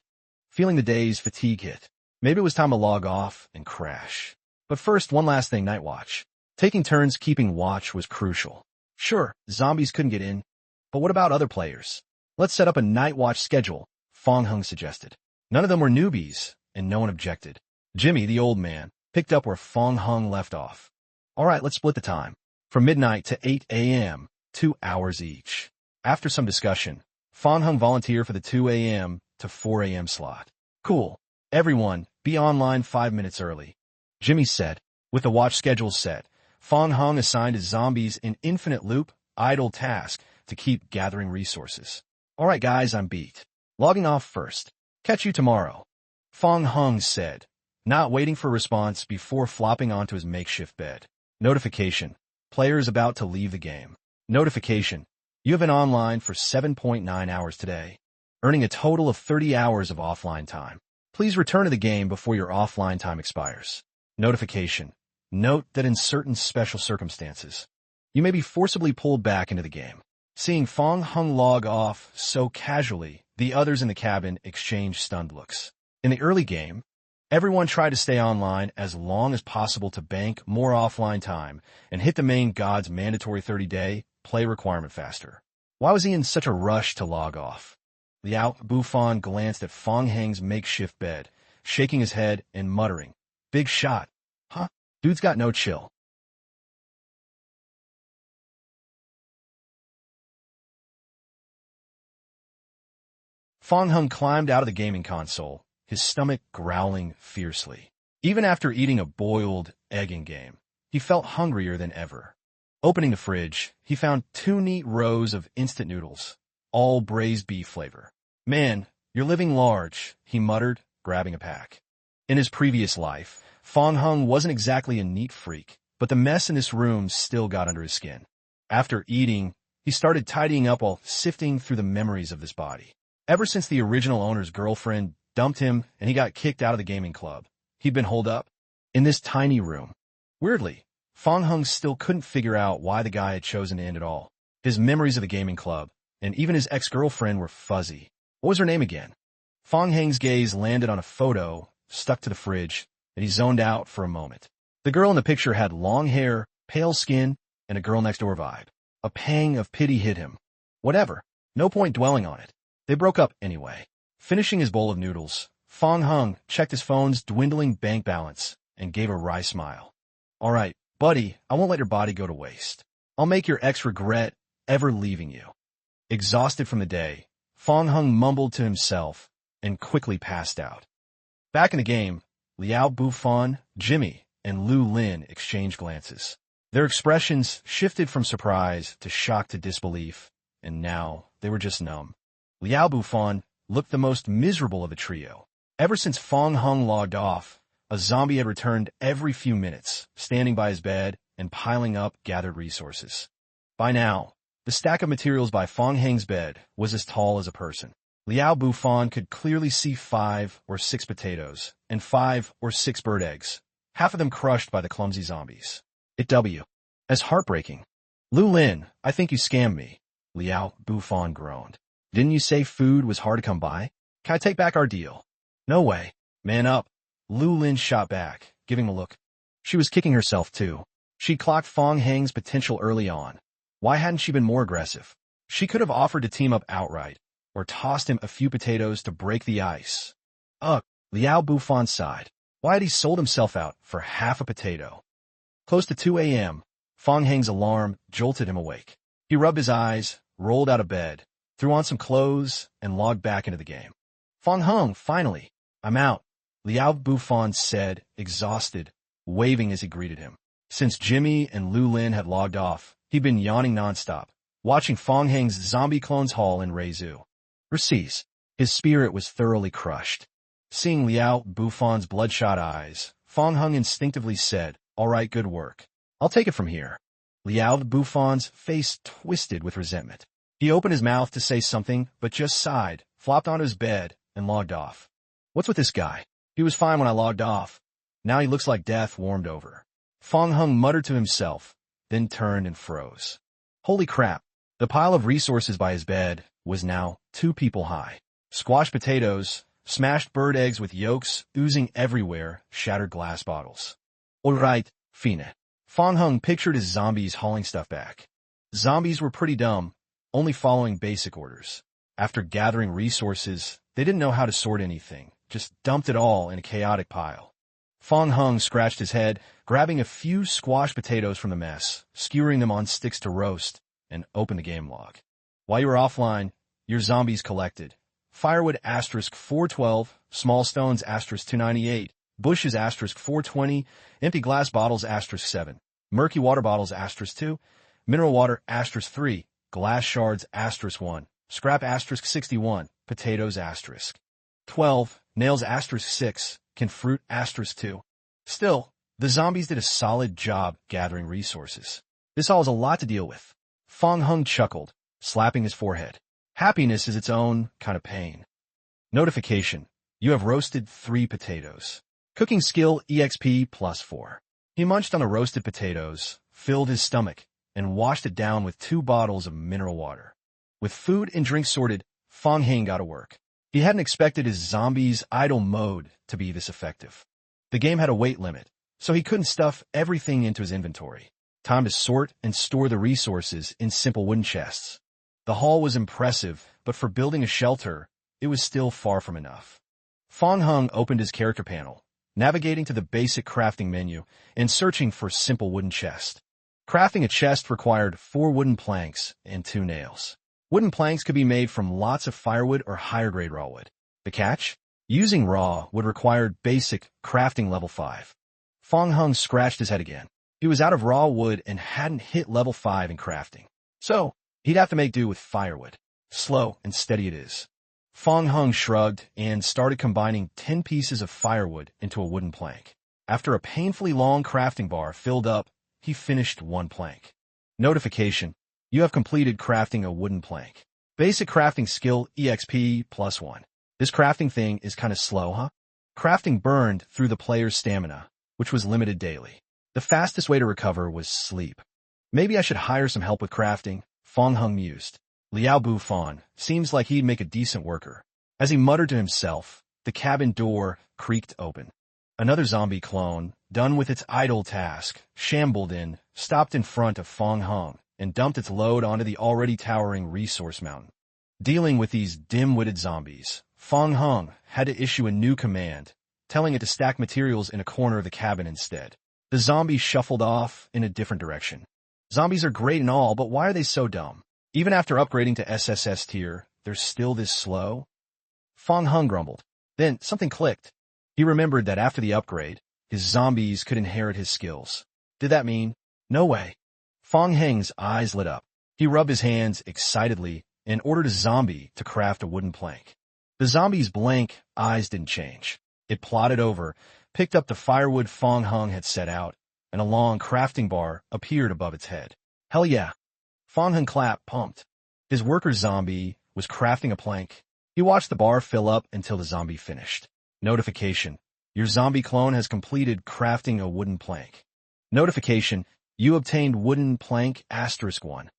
feeling the day's fatigue hit. Maybe it was time to log off and crash. But first, one last thing, night watch. Taking turns keeping watch was crucial. Sure, zombies couldn't get in, but what about other players? Let's set up a night watch schedule, Fong Hung suggested. None of them were newbies, and no one objected. Jimmy, the old man, picked up where Fong Hung left off. Alright, let's split the time. From midnight to 8 a.m., 2 hours each. After some discussion, Fan Heng volunteered for the 2 a.m. to 4 a.m. slot. Cool. Everyone, be online 5 minutes early. Jimmy said. With the watch schedule set, Fan Heng assigned his zombies an infinite loop, idle task to keep gathering resources. Alright guys, I'm beat. Logging off first. Catch you tomorrow. Fan Heng said, not waiting for a response before flopping onto his makeshift bed. Notification. Players about to leave the game. Notification. You have been online for 7.9 hours today, earning a total of 30 hours of offline time. Please return to the game before your offline time expires. Notification. Note that in certain special circumstances, you may be forcibly pulled back into the game. Seeing Fan Heng log off so casually, the others in the cabin exchanged stunned looks. In the early game, everyone tried to stay online as long as possible to bank more offline time and hit the main god's mandatory 30-day play requirement faster. Why was he in such a rush to log off? Liao Bufan glanced at Fan Heng's makeshift bed, shaking his head and muttering, "Big shot. Huh? Dude's got no chill." Fan Heng climbed out of the gaming console, his stomach growling fiercely. Even after eating a boiled egg in-game, he felt hungrier than ever. Opening the fridge, he found 2 neat rows of instant noodles, all braised beef flavor. "Man, you're living large," he muttered, grabbing a pack. In his previous life, Fan Heng wasn't exactly a neat freak, but the mess in this room still got under his skin. After eating, he started tidying up while sifting through the memories of this body. Ever since the original owner's girlfriend dumped him and he got kicked out of the gaming club, he'd been holed up in this tiny room. Weirdly, Fan Heng still couldn't figure out why the guy had chosen to end it all. His memories of the gaming club, and even his ex-girlfriend, were fuzzy. What was her name again? Fan Heng's gaze landed on a photo stuck to the fridge, and he zoned out for a moment. The girl in the picture had long hair, pale skin, and a girl-next-door vibe. A pang of pity hit him. Whatever. No point dwelling on it. They broke up anyway. Finishing his bowl of noodles, Fan Heng checked his phone's dwindling bank balance and gave a wry smile. "Alright, buddy, I won't let your body go to waste. I'll make your ex regret ever leaving you." Exhausted from the day, Fan Heng mumbled to himself and quickly passed out. Back in the game, Liao Bufan, Jimmy, and Lu Lin exchanged glances. Their expressions shifted from surprise to shock to disbelief, and now they were just numb. Liao Bufan looked the most miserable of the trio. Ever since Fan Heng logged off, a zombie had returned every few minutes, standing by his bed and piling up gathered resources. By now, the stack of materials by Fan Heng's bed was as tall as a person. Liao Bufan could clearly see 5 or 6 potatoes and 5 or 6 bird eggs, half of them crushed by the clumsy zombies. It W. As heartbreaking. "Lu Lin, I think you scammed me," Liao Bufan groaned. "Didn't you say food was hard to come by? Can I take back our deal?" "No way. Man up." Lu Lin shot back, giving him a look. She was kicking herself too. She'd clocked Fan Heng's potential early on. Why hadn't she been more aggressive? She could have offered to team up outright, or tossed him a few potatoes to break the ice. Ugh, Liao Bufan sighed. Why had he sold himself out for half a potato? Close to 2 a.m., Fan Heng's alarm jolted him awake. He rubbed his eyes, rolled out of bed, threw on some clothes, and logged back into the game. "Fan Heng, finally. I'm out," Liao Bufan said, exhausted, waving as he greeted him. Since Jimmy and Lu Lin had logged off, he'd been yawning nonstop, watching Fan Heng's zombie clones haul in Reizu. Receives. His spirit was thoroughly crushed. Seeing Liao Bufan's bloodshot eyes, Fan Heng instinctively said, "All right, good work. I'll take it from here." Liao Bufan's face twisted with resentment. He opened his mouth to say something, but just sighed, flopped onto his bed, and logged off. "What's with this guy? He was fine when I logged off. Now he looks like death warmed over." Fan Heng muttered to himself, then turned and froze. Holy crap. The pile of resources by his bed was now 2 people high. Squashed potatoes, smashed bird eggs with yolks oozing everywhere, shattered glass bottles. All right, fine. Fan Heng pictured his zombies hauling stuff back. Zombies were pretty dumb, only following basic orders. After gathering resources, they didn't know how to sort anything, just dumped it all in a chaotic pile. Fong Hung scratched his head, grabbing a few squash potatoes from the mess, skewering them on sticks to roast, and opened the game log. While you were offline, your zombies collected. Firewood asterisk 412, small stones asterisk 298, bushes asterisk 420, empty glass bottles asterisk 7, murky water bottles asterisk 2, mineral water asterisk 3, glass shards asterisk 1, scrap asterisk 61, potatoes asterisk 12, nails asterisk 6, can fruit asterisk 2. Still, the zombies did a solid job gathering resources. This all is a lot to deal with. Fong Hung chuckled, slapping his forehead. Happiness is its own kind of pain. Notification. You have roasted 3 potatoes. Cooking skill EXP +4. He munched on the roasted potatoes, filled his stomach, and washed it down with 2 bottles of mineral water. With food and drink sorted, Fong Hung got to work. He hadn't expected his zombies' idle mode to be this effective. The game had a weight limit, so he couldn't stuff everything into his inventory. Time to sort and store the resources in simple wooden chests. The haul was impressive, but for building a shelter, it was still far from enough. Fong Hung opened his character panel, navigating to the basic crafting menu and searching for simple wooden chest. Crafting a chest required 4 wooden planks and 2 nails. Wooden planks could be made from lots of firewood or higher-grade raw wood. The catch? Using raw wood required basic crafting level 5. Fong Hung scratched his head again. He was out of raw wood and hadn't hit level 5 in crafting. So, he'd have to make do with firewood. Slow and steady it is. Fong Hung shrugged and started combining 10 pieces of firewood into a wooden plank. After a painfully long crafting bar filled up, he finished 1 plank. Notification. You have completed crafting a wooden plank. Basic crafting skill EXP +1. This crafting thing is kinda slow, huh? Crafting burned through the player's stamina, which was limited daily. The fastest way to recover was sleep. Maybe I should hire some help with crafting, Fong Hung mused. Liao Bufan seems like he'd make a decent worker. As he muttered to himself, the cabin door creaked open. Another zombie clone, done with its idle task, shambled in, stopped in front of Fong Hung, and dumped its load onto the already towering resource mountain. Dealing with these dim-witted zombies, Fong Hung had to issue a new command, telling it to stack materials in a corner of the cabin instead. The zombies shuffled off in a different direction. Zombies are great and all, but why are they so dumb? Even after upgrading to SSS tier, they're still this slow? Fong Hung grumbled. Then something clicked. He remembered that after the upgrade, his zombies could inherit his skills. Did that mean? No way. Fong Hung's eyes lit up. He rubbed his hands excitedly and ordered a zombie to craft a wooden plank. The zombie's blank eyes didn't change. It plodded over, picked up the firewood Fong Hung had set out, and a long crafting bar appeared above its head. Hell yeah. Fong Hung clapped, pumped. His worker zombie was crafting a plank. He watched the bar fill up until the zombie finished. Notification. Your zombie clone has completed crafting a wooden plank. Notification. You obtained wooden plank *1.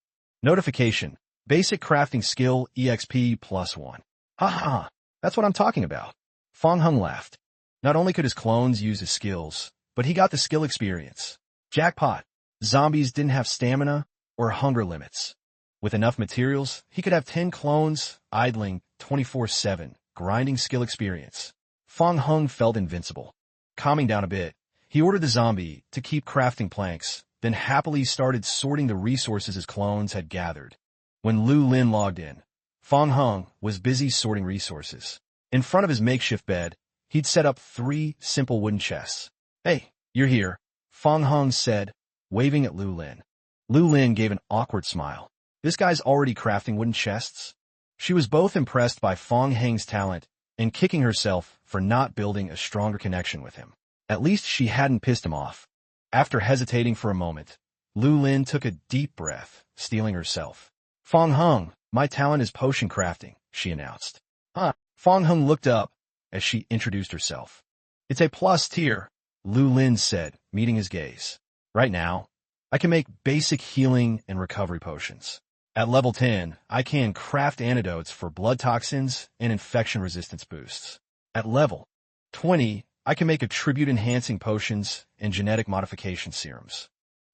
Notification. Basic crafting skill EXP +1. Ha, that's what I'm talking about. Fong Hung laughed. Not only could his clones use his skills, but he got the skill experience. Jackpot. Zombies didn't have stamina or hunger limits. With enough materials, he could have 10 clones idling 24/7, grinding skill experience. Fong Hung felt invincible. Calming down a bit, he ordered the zombie to keep crafting planks, then happily started sorting the resources his clones had gathered. When Lu Lin logged in, Fong Hung was busy sorting resources. In front of his makeshift bed, he'd set up 3 simple wooden chests. Hey, you're here, Fong Hung said, waving at Lu Lin. Lu Lin gave an awkward smile. This guy's already crafting wooden chests? She was both impressed by Fong Hung's talent and kicking herself for not building a stronger connection with him. At least she hadn't pissed him off. After hesitating for a moment, Lu Lin took a deep breath, steeling herself. Fong Hung, my talent is potion crafting, she announced. Fong Hung looked up as she introduced herself. It's a plus tier, Lu Lin said, meeting his gaze. Right now, I can make basic healing and recovery potions. At level 10, I can craft antidotes for blood toxins and infection resistance boosts. At level 20, I can make attribute-enhancing potions and genetic modification serums.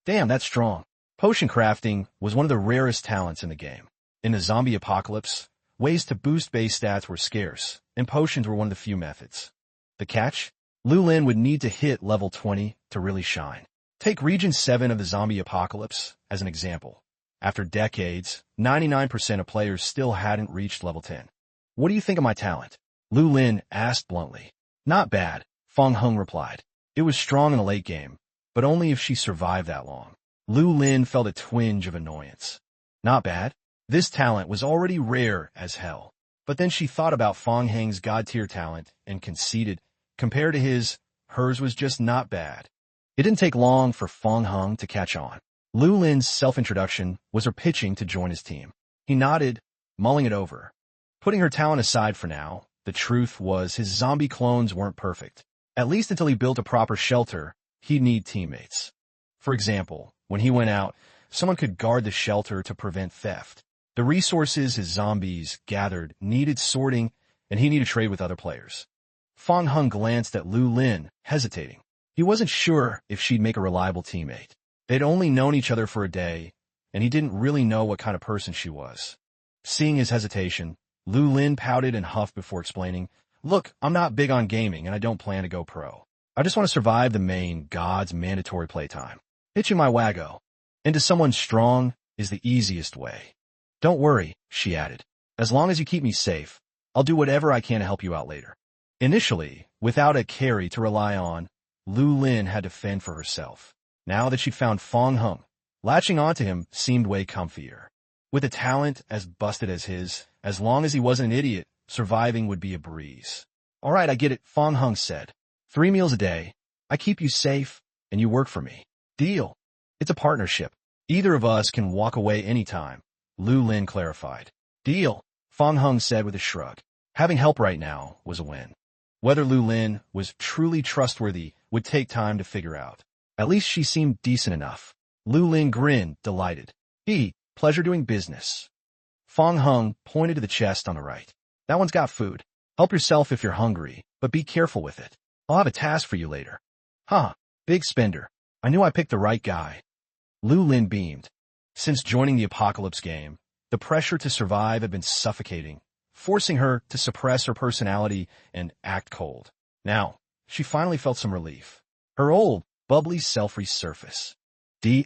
Damn, that's strong. Potion crafting was one of the rarest talents in the game. In the zombie apocalypse, ways to boost base stats were scarce, and potions were one of the few methods. The catch? Lu Lin would need to hit level 20 to really shine. Take Region 7 of the zombie apocalypse as an example. After decades, 99% of players still hadn't reached level 10. What do you think of my talent? Lu Lin asked bluntly. Not bad, Fong Hung replied. It was strong in the late game, but only if she survived that long. Lu Lin felt a twinge of annoyance. Not bad. This talent was already rare as hell. But then she thought about Fong Hang's god-tier talent and conceded. Compared to his, hers was just not bad. It didn't take long for Fong Hung to catch on. Lu Lin's self-introduction was her pitching to join his team. He nodded, mulling it over. Putting her talent aside for now, the truth was his zombie clones weren't perfect. At least until he built a proper shelter, he'd need teammates. For example, when he went out, someone could guard the shelter to prevent theft. The resources his zombies gathered needed sorting, and he needed to trade with other players. Fong Hung glanced at Lu Lin, hesitating. He wasn't sure if she'd make a reliable teammate. They'd only known each other for a day, and he didn't really know what kind of person she was. Seeing his hesitation, Lu Lin pouted and huffed before explaining, Look, I'm not big on gaming, and I don't plan to go pro. I just want to survive the main, God's mandatory playtime. Hitching my wago into someone strong is the easiest way. Don't worry, she added. As long as you keep me safe, I'll do whatever I can to help you out later. Initially, without a carry to rely on, Lu Lin had to fend for herself. Now that she'd found Fong Hung, latching onto him seemed way comfier. With a talent as busted as his, as long as he wasn't an idiot, surviving would be a breeze. All right, I get it, Fong Hung said. 3 meals a day. I keep you safe, and you work for me. Deal. It's a partnership. Either of us can walk away anytime, Lu Lin clarified. Deal, Fong Hung said with a shrug. Having help right now was a win. Whether Lu Lin was truly trustworthy would take time to figure out. At least she seemed decent enough. Lu Lin grinned, delighted. Pleasure doing business. Fong Hung pointed to the chest on the right. That one's got food. Help yourself if you're hungry, but be careful with it. I'll have a task for you later. Huh, big spender. I knew I picked the right guy. Lu Lin beamed. Since joining the apocalypse game, the pressure to survive had been suffocating, forcing her to suppress her personality and act cold. Now, she finally felt some relief. Her old, bubbly self resurfaced.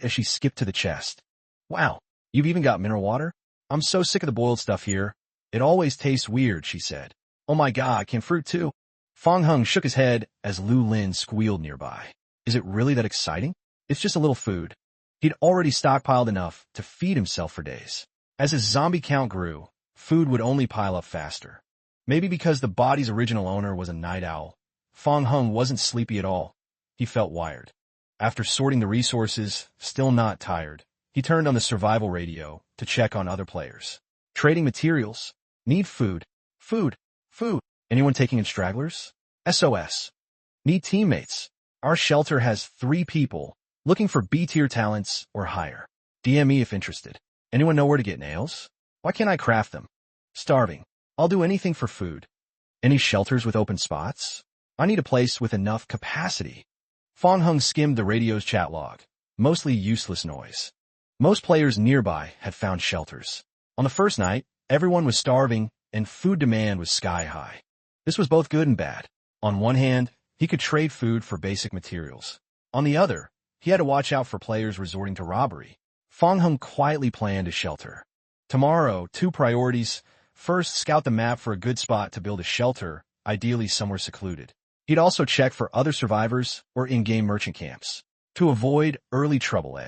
As she skipped to the chest. Wow, you've even got mineral water? I'm so sick of the boiled stuff here. It always tastes weird, she said. Oh my god, can fruit too? Fong Hung shook his head as Lu Lin squealed nearby. Is it really that exciting? It's just a little food. He'd already stockpiled enough to feed himself for days. As his zombie count grew, food would only pile up faster. Maybe because the body's original owner was a night owl, Fong Hung wasn't sleepy at all. He felt wired. After sorting the resources, still not tired, he turned on the survival radio to check on other players. Trading materials. Need food. Food. Anyone taking in stragglers? SOS. Need teammates. Our shelter has 3 people looking for B-tier talents or higher. DM me if interested. Anyone know where to get nails? Why can't I craft them? Starving. I'll do anything for food. Any shelters with open spots? I need a place with enough capacity. Fong Hung skimmed the radio's chat log. Mostly useless noise. Most players nearby had found shelters. On the first night, everyone was starving and food demand was sky high. This was both good and bad. On one hand, he could trade food for basic materials. On the other, he had to watch out for players resorting to robbery. Fong Hung quietly planned a shelter. Tomorrow, 2 priorities. First, scout the map for a good spot to build a shelter, ideally somewhere secluded. He'd also check for other survivors or in-game merchant camps. To avoid early trouble,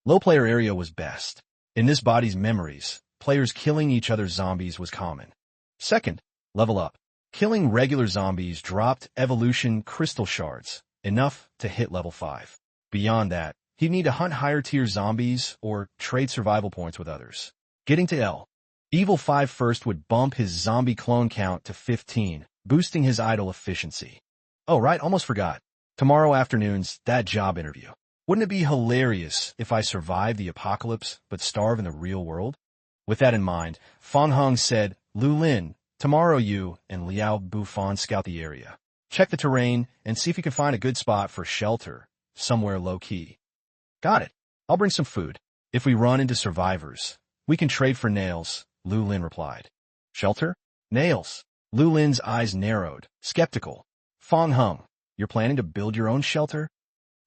low player area was best. In this body's memories, players killing each other's zombies was common. Second, level up. Killing regular zombies dropped evolution crystal shards, enough to hit level 5. Beyond that, he'd need to hunt higher tier zombies or trade survival points with others. Getting to L. Evil 5 first would bump his zombie clone count to 15, boosting his idle efficiency. Oh right, almost forgot. Tomorrow afternoon's that job interview. Wouldn't it be hilarious if I survived the apocalypse but starve in the real world? With that in mind, Fong Hung said, Lu Lin, tomorrow you and Liao Bufan scout the area. Check the terrain and see if you can find a good spot for shelter, somewhere low-key. Got it. I'll bring some food. If we run into survivors, we can trade for nails, Lu Lin replied. Shelter? Nails. Lu Lin's eyes narrowed, skeptical. Fong Hung, You're planning to build your own shelter?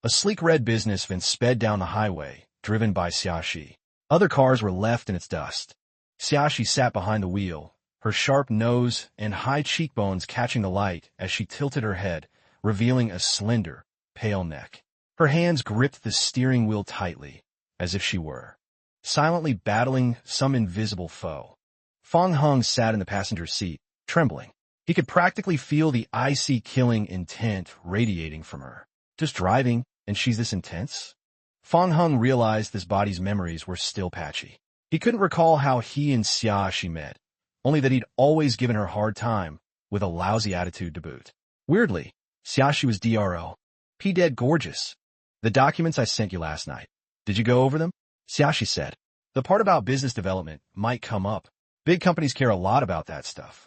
A sleek red business van sped down the highway, driven by Xiaxi. Other cars were left in its dust. Xiaxi sat behind the wheel, her sharp nose and high cheekbones catching the light as she tilted her head, revealing a slender, pale neck. Her hands gripped the steering wheel tightly, as if she were silently battling some invisible foe. Fang Heng sat in the passenger seat, trembling. He could practically feel the icy killing intent radiating from her. Just driving, and she's this intense? Fang Heng realized this body's memories were still patchy. He couldn't recall how he and Xiaxi met, only that he'd always given her a hard time, with a lousy attitude to boot. Weirdly, Xiaxi was dead gorgeous. The documents I sent you last night. Did you go over them? Xiaxi said. The part about business development might come up. Big companies care a lot about that stuff.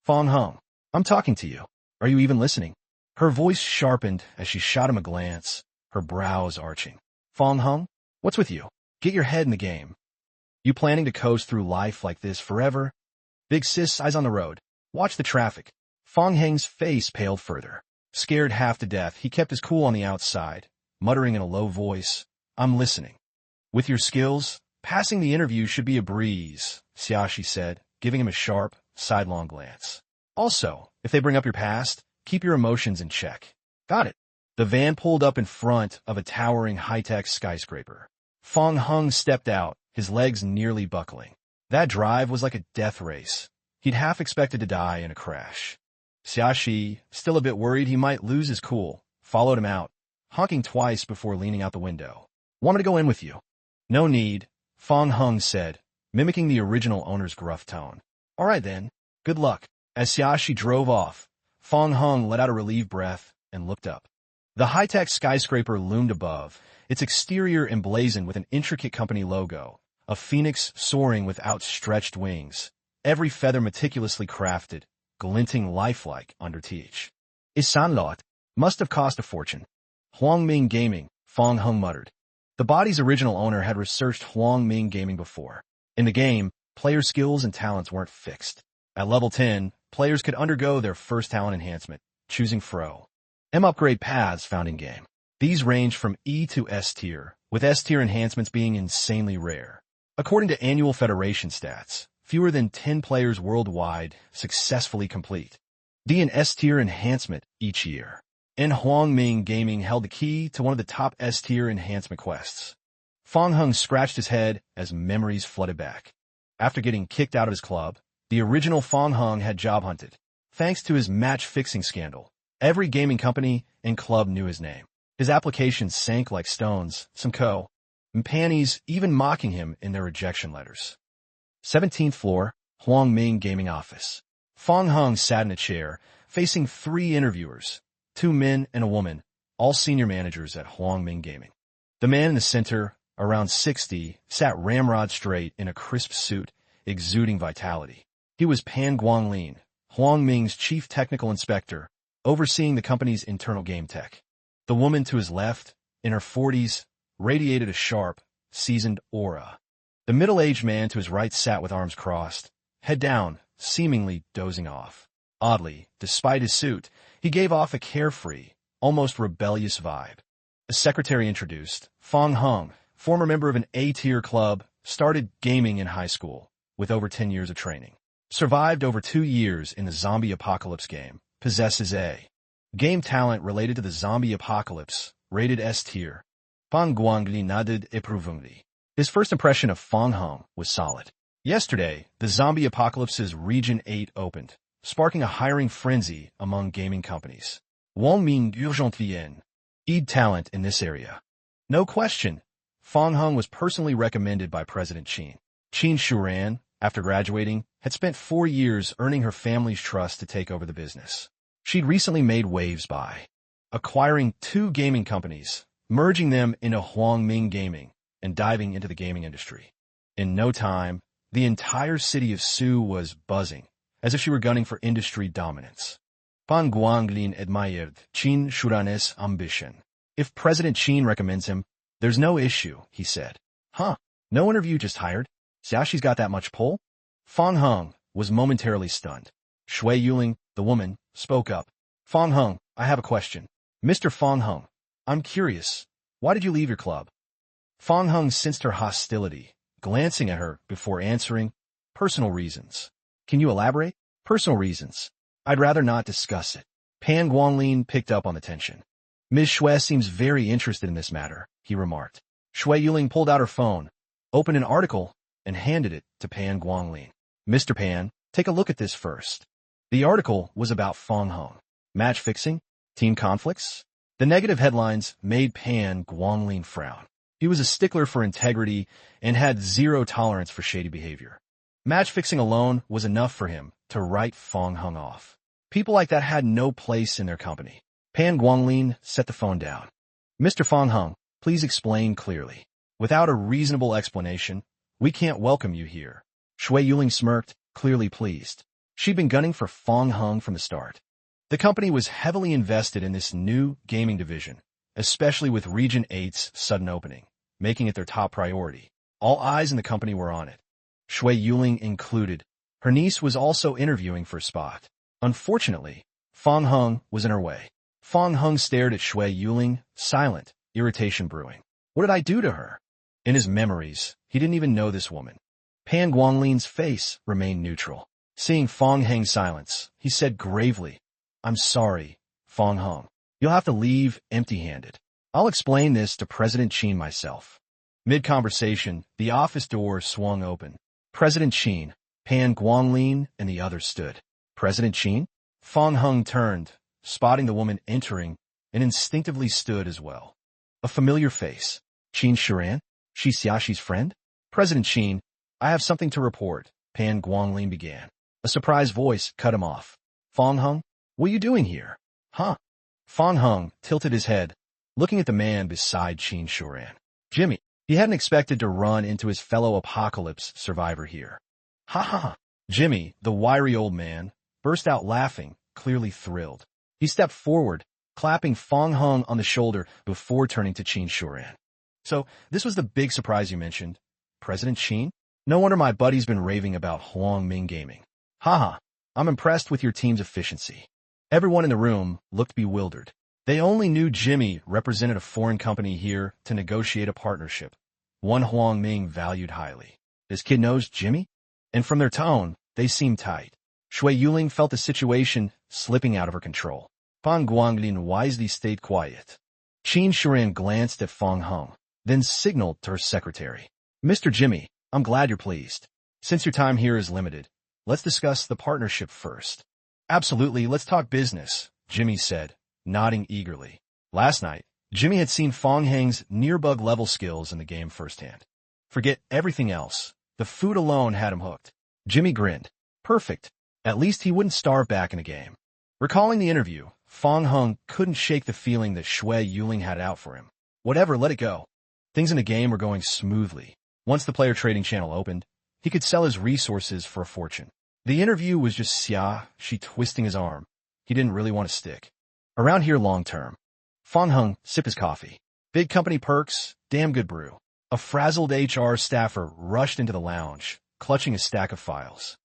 Fang Heng, I'm talking to you. Are you even listening? Her voice sharpened as she shot him a glance, her brows arching. Fang Heng, what's with you? Get your head in the game. You planning to coast through life like this forever? Big sis, eyes on the road. Watch the traffic. Fang Heng's face paled further. Scared half to death, he kept his cool on the outside, muttering in a low voice, I'm listening. With your skills, passing the interview should be a breeze, Xiaxi said, giving him a sharp, sidelong glance. Also, if they bring up your past, keep your emotions in check. Got it. The van pulled up in front of a towering high-tech skyscraper. Fang Heng stepped out, his legs nearly buckling. That drive was like a death race. He'd half expected to die in a crash. Xiaxi, still a bit worried he might lose his cool, followed him out, honking twice before leaning out the window. Want me to go in with you? No need, Fang Heng said, mimicking the original owner's gruff tone. All right then, good luck. As Xiaxi drove off, Fang Heng let out a relieved breath and looked up. The high-tech skyscraper loomed above, its exterior emblazoned with an intricate company logo, a phoenix soaring with outstretched wings, every feather meticulously crafted, glinting lifelike under teach. Isanlot must have cost a fortune. Huangming Gaming, Fang Heng muttered. The body's original owner had researched Huangming Gaming before. In the game, player skills and talents weren't fixed. At level 10, players could undergo their first talent enhancement, choosing Fro. M upgrade paths found in-game. These range from E to S tier, with S tier enhancements being insanely rare. According to annual Federation stats, fewer than 10 players worldwide successfully complete D and S tier enhancement each year. And Huangming Gaming held the key to one of the top S tier enhancement quests. Fang Heng scratched his head as memories flooded back. After getting kicked out of his club, the original Fang Heng had job hunted. Thanks to his match-fixing scandal, every gaming company and club knew his name. His applications sank like stones, some and panties even mocking him in their rejection letters. 17th floor, Huangming Gaming office. Fang Heng sat in a chair, facing 3 interviewers, 2 men and a woman, all senior managers at Huangming Gaming. The man in the center, around 60, sat ramrod straight in a crisp suit, exuding vitality. He was Pan Guanglin, Huangming's chief technical inspector, overseeing the company's internal game tech. The woman to his left, in her 40s, radiated a sharp, seasoned aura. The middle-aged man to his right sat with arms crossed, head down, seemingly dozing off. Oddly, despite his suit, he gave off a carefree, almost rebellious vibe. A secretary introduced, Fang Heng, former member of an A-tier club, started gaming in high school, with over 10 years of training. Survived over 2 years in the zombie apocalypse game, possesses a game talent related to the zombie apocalypse, rated S tier. Pan Guangli nodded approvingly. His first impression of Fang Heng was solid. Yesterday, the zombie apocalypse's Region 8 opened, sparking a hiring frenzy among gaming companies. Wang Ming urgent vien. Need talent in this area. No question. Fang Heng was personally recommended by President Qin. Qin Shuran, after graduating, had spent 4 years earning her family's trust to take over the business. She'd recently made waves by acquiring 2 gaming companies, merging them into Huangming Gaming, and diving into the gaming industry. In no time, the entire city of Su was buzzing, as if she were gunning for industry dominance. Pan Guanglin admired Qin Shuran's ambition. If President Qin recommends him, there's no issue, he said. Huh, no interview, just hired? Xiaxi's got that much pull? Fang Heng was momentarily stunned. Shui Yuling, the woman, spoke up. Fang Heng, I have a question. Mr. Fong Hung, I'm curious. Why did you leave your club? Fong Hung sensed her hostility, glancing at her before answering. Personal reasons. Can you elaborate? Personal reasons. I'd rather not discuss it. Pan Guanglin picked up on the tension. Ms. Shui seems very interested in this matter, he remarked. Shui Yuling pulled out her phone, opened an article, and handed it to Pan Guanglin. Mr. Pan, take a look at this first. The article was about Fong Hung. Match fixing? Team conflicts? The negative headlines made Pan Guanglin frown. He was a stickler for integrity and had zero tolerance for shady behavior. Match fixing alone was enough for him to write Fong Hung off. People like that had no place in their company. Pan Guanglin set the phone down. Mr. Fong Hung, please explain clearly. Without a reasonable explanation, we can't welcome you here. Shui Yuling smirked, clearly pleased. She'd been gunning for Fong Hung from the start. The company was heavily invested in this new gaming division, especially with Region 8's sudden opening, making it their top priority. All eyes in the company were on it. Shui Yuling included. Her niece was also interviewing for a spot. Unfortunately, Fong Hung was in her way. Fong Hung stared at Shui Yuling, silent, irritation brewing. What did I do to her? In his memories, he didn't even know this woman. Pan Guanglin's face remained neutral. Seeing Fong Hung's silence, he said gravely, I'm sorry, Fong Hung. You'll have to leave empty-handed. I'll explain this to President Qin myself. Mid-conversation, the office door swung open. President Qin, Pan Guanglin, and the others stood. President Qin? Fong Hung turned, spotting the woman entering, and instinctively stood as well. A familiar face. Qin Shiran? Shi Xiaxi's friend? President Qin, I have something to report, Pan Guanglin began. A surprised voice cut him off. Fong Hung? What are you doing here? Huh? Fong Hung tilted his head, looking at the man beside Qin Shiran. Jimmy. He hadn't expected to run into his fellow apocalypse survivor here. Ha ha ha. Jimmy, the wiry old man, burst out laughing, clearly thrilled. He stepped forward, clapping Fong Hung on the shoulder before turning to Qin Shiran. So, this was the big surprise you mentioned. President Qin? No wonder my buddy's been raving about Huang Ming Gaming. Haha, I'm impressed with your team's efficiency. Everyone in the room looked bewildered. They only knew Jimmy represented a foreign company here to negotiate a partnership, one Huang Ming valued highly. This kid knows Jimmy? And from their tone, they seemed tight. Shui Yuling felt the situation slipping out of her control. Pan Guanglin wisely stayed quiet. Qin Shiran glanced at Fong Hung, then signaled to her secretary. Mr. Jimmy, I'm glad you're pleased. Since your time here is limited, let's discuss the partnership first. Absolutely, let's talk business, Jimmy said, nodding eagerly. Last night, Jimmy had seen Fong Hung's near-bug level skills in the game firsthand. Forget everything else. The food alone had him hooked. Jimmy grinned. Perfect. At least he wouldn't starve back in the game. Recalling the interview, Fong Hung couldn't shake the feeling that Shui Yuling had it out for him. Whatever, let it go. Things in the game were going smoothly. Once the player trading channel opened, he could sell his resources for a fortune. The interview was just she twisting his arm. He didn't really want to stick around here long term. Fong Hung sipped his coffee. Big company perks, damn good brew. A frazzled HR staffer rushed into the lounge, clutching a stack of files.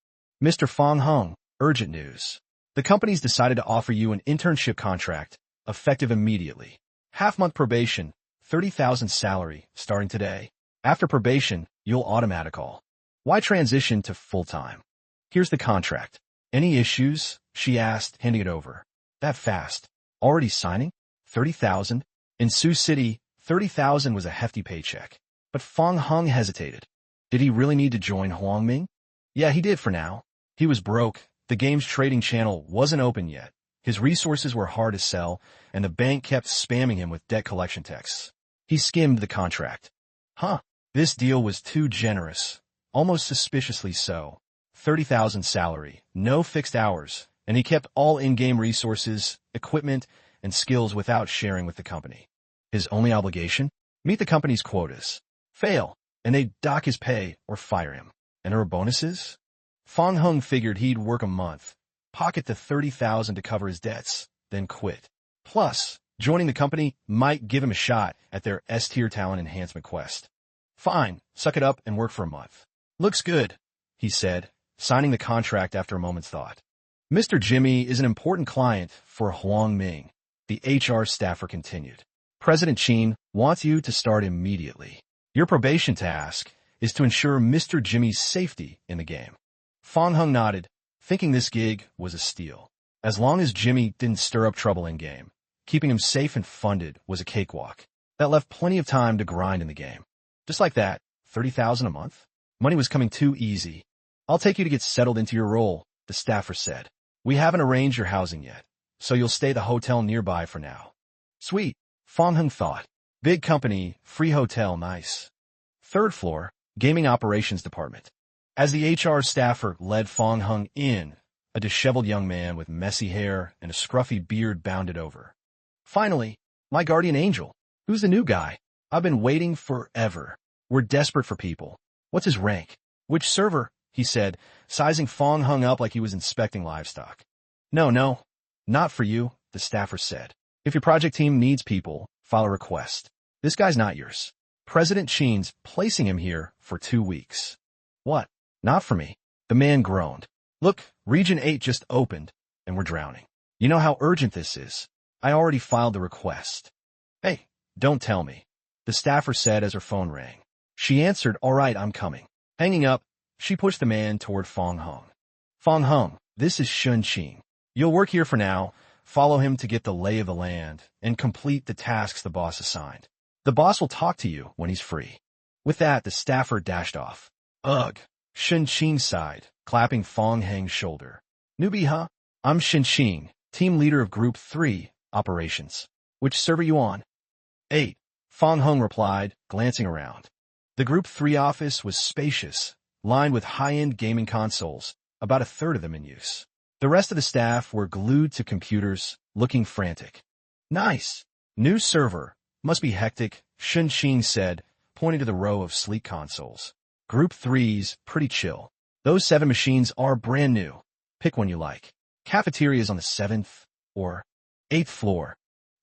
Mr. Fong Hung, urgent news. The company's decided to offer you an internship contract, effective immediately. Half-month probation, 30,000 salary, starting today. After probation, you'll automatic all. Why transition to full-time? Here's the contract. Any issues? She asked, handing it over. That fast. Already signing? 30,000? In Sioux City, 30,000 was a hefty paycheck. But Fong Hung hesitated. Did he really need to join Huang Ming? Yeah, he did for now. He was broke. The game's trading channel wasn't open yet. His resources were hard to sell, and the bank kept spamming him with debt collection texts. He skimmed the contract. Huh. This deal was too generous. Almost suspiciously so. 30,000 salary, no fixed hours, and he kept all in-game resources, equipment, and skills without sharing with the company. His only obligation? Meet the company's quotas. Fail, and they'd dock his pay or fire him. And her bonuses? Fong Hung figured he'd work a month, pocket the 30,000 to cover his debts, then quit. Plus, joining the company might give him a shot at their S-tier talent enhancement quest. Fine, suck it up and work for a month. Looks good, he said, signing the contract after a moment's thought. Mr. Jimmy is an important client for Huang Ming. The HR staffer continued. President Chin wants you to start immediately. Your probation task is to ensure Mr. Jimmy's safety in the game. Fong Hung nodded, thinking this gig was a steal. As long as Jimmy didn't stir up trouble in-game, keeping him safe and funded was a cakewalk. That left plenty of time to grind in the game. Just like that, $30,000 a month? Money was coming too easy. I'll take you to get settled into your role, the staffer said. We haven't arranged your housing yet, so you'll stay at the hotel nearby for now. Sweet, Fong Hung thought. Big company, free hotel, nice. Third floor, gaming operations department. As the HR staffer led Fong Hung in, a disheveled young man with messy hair and a scruffy beard bounded over. Finally, my guardian angel. Who's the new guy? I've been waiting forever. We're desperate for people. What's his rank? Which server? He said, sizing Fong Hung up like he was inspecting livestock. No, not for you, the staffer said. If your project team needs people, file a request. This guy's not yours. President Chin's placing him here for 2 weeks. What? Not for me. The man groaned. Look, Region 8 just opened, and we're drowning. You know how urgent this is. I already filed the request. Hey, don't tell me, the staffer said as her phone rang. She answered, all right, I'm coming. Hanging up, she pushed the man toward Fong Hung. Fong Hung, this is Shun Qing. You'll work here for now, follow him to get the lay of the land, and complete the tasks the boss assigned. The boss will talk to you when he's free. With that, the staffer dashed off. Ugh, Shun Qing sighed, clapping Fong Hung's shoulder. Newbie, huh? I'm Shun Qing, team leader of Group 3, Operations. Which server you on? 8, Fong Hung replied, glancing around. The Group 3 office was spacious, lined with high-end gaming consoles, about a third of them in use. The rest of the staff were glued to computers, looking frantic. Nice. New server. Must be hectic, Shun Qing said, pointing to the row of sleek consoles. Group 3's pretty chill. Those 7 machines are brand new. Pick one you like. Cafeteria's on the 7th or 8th floor.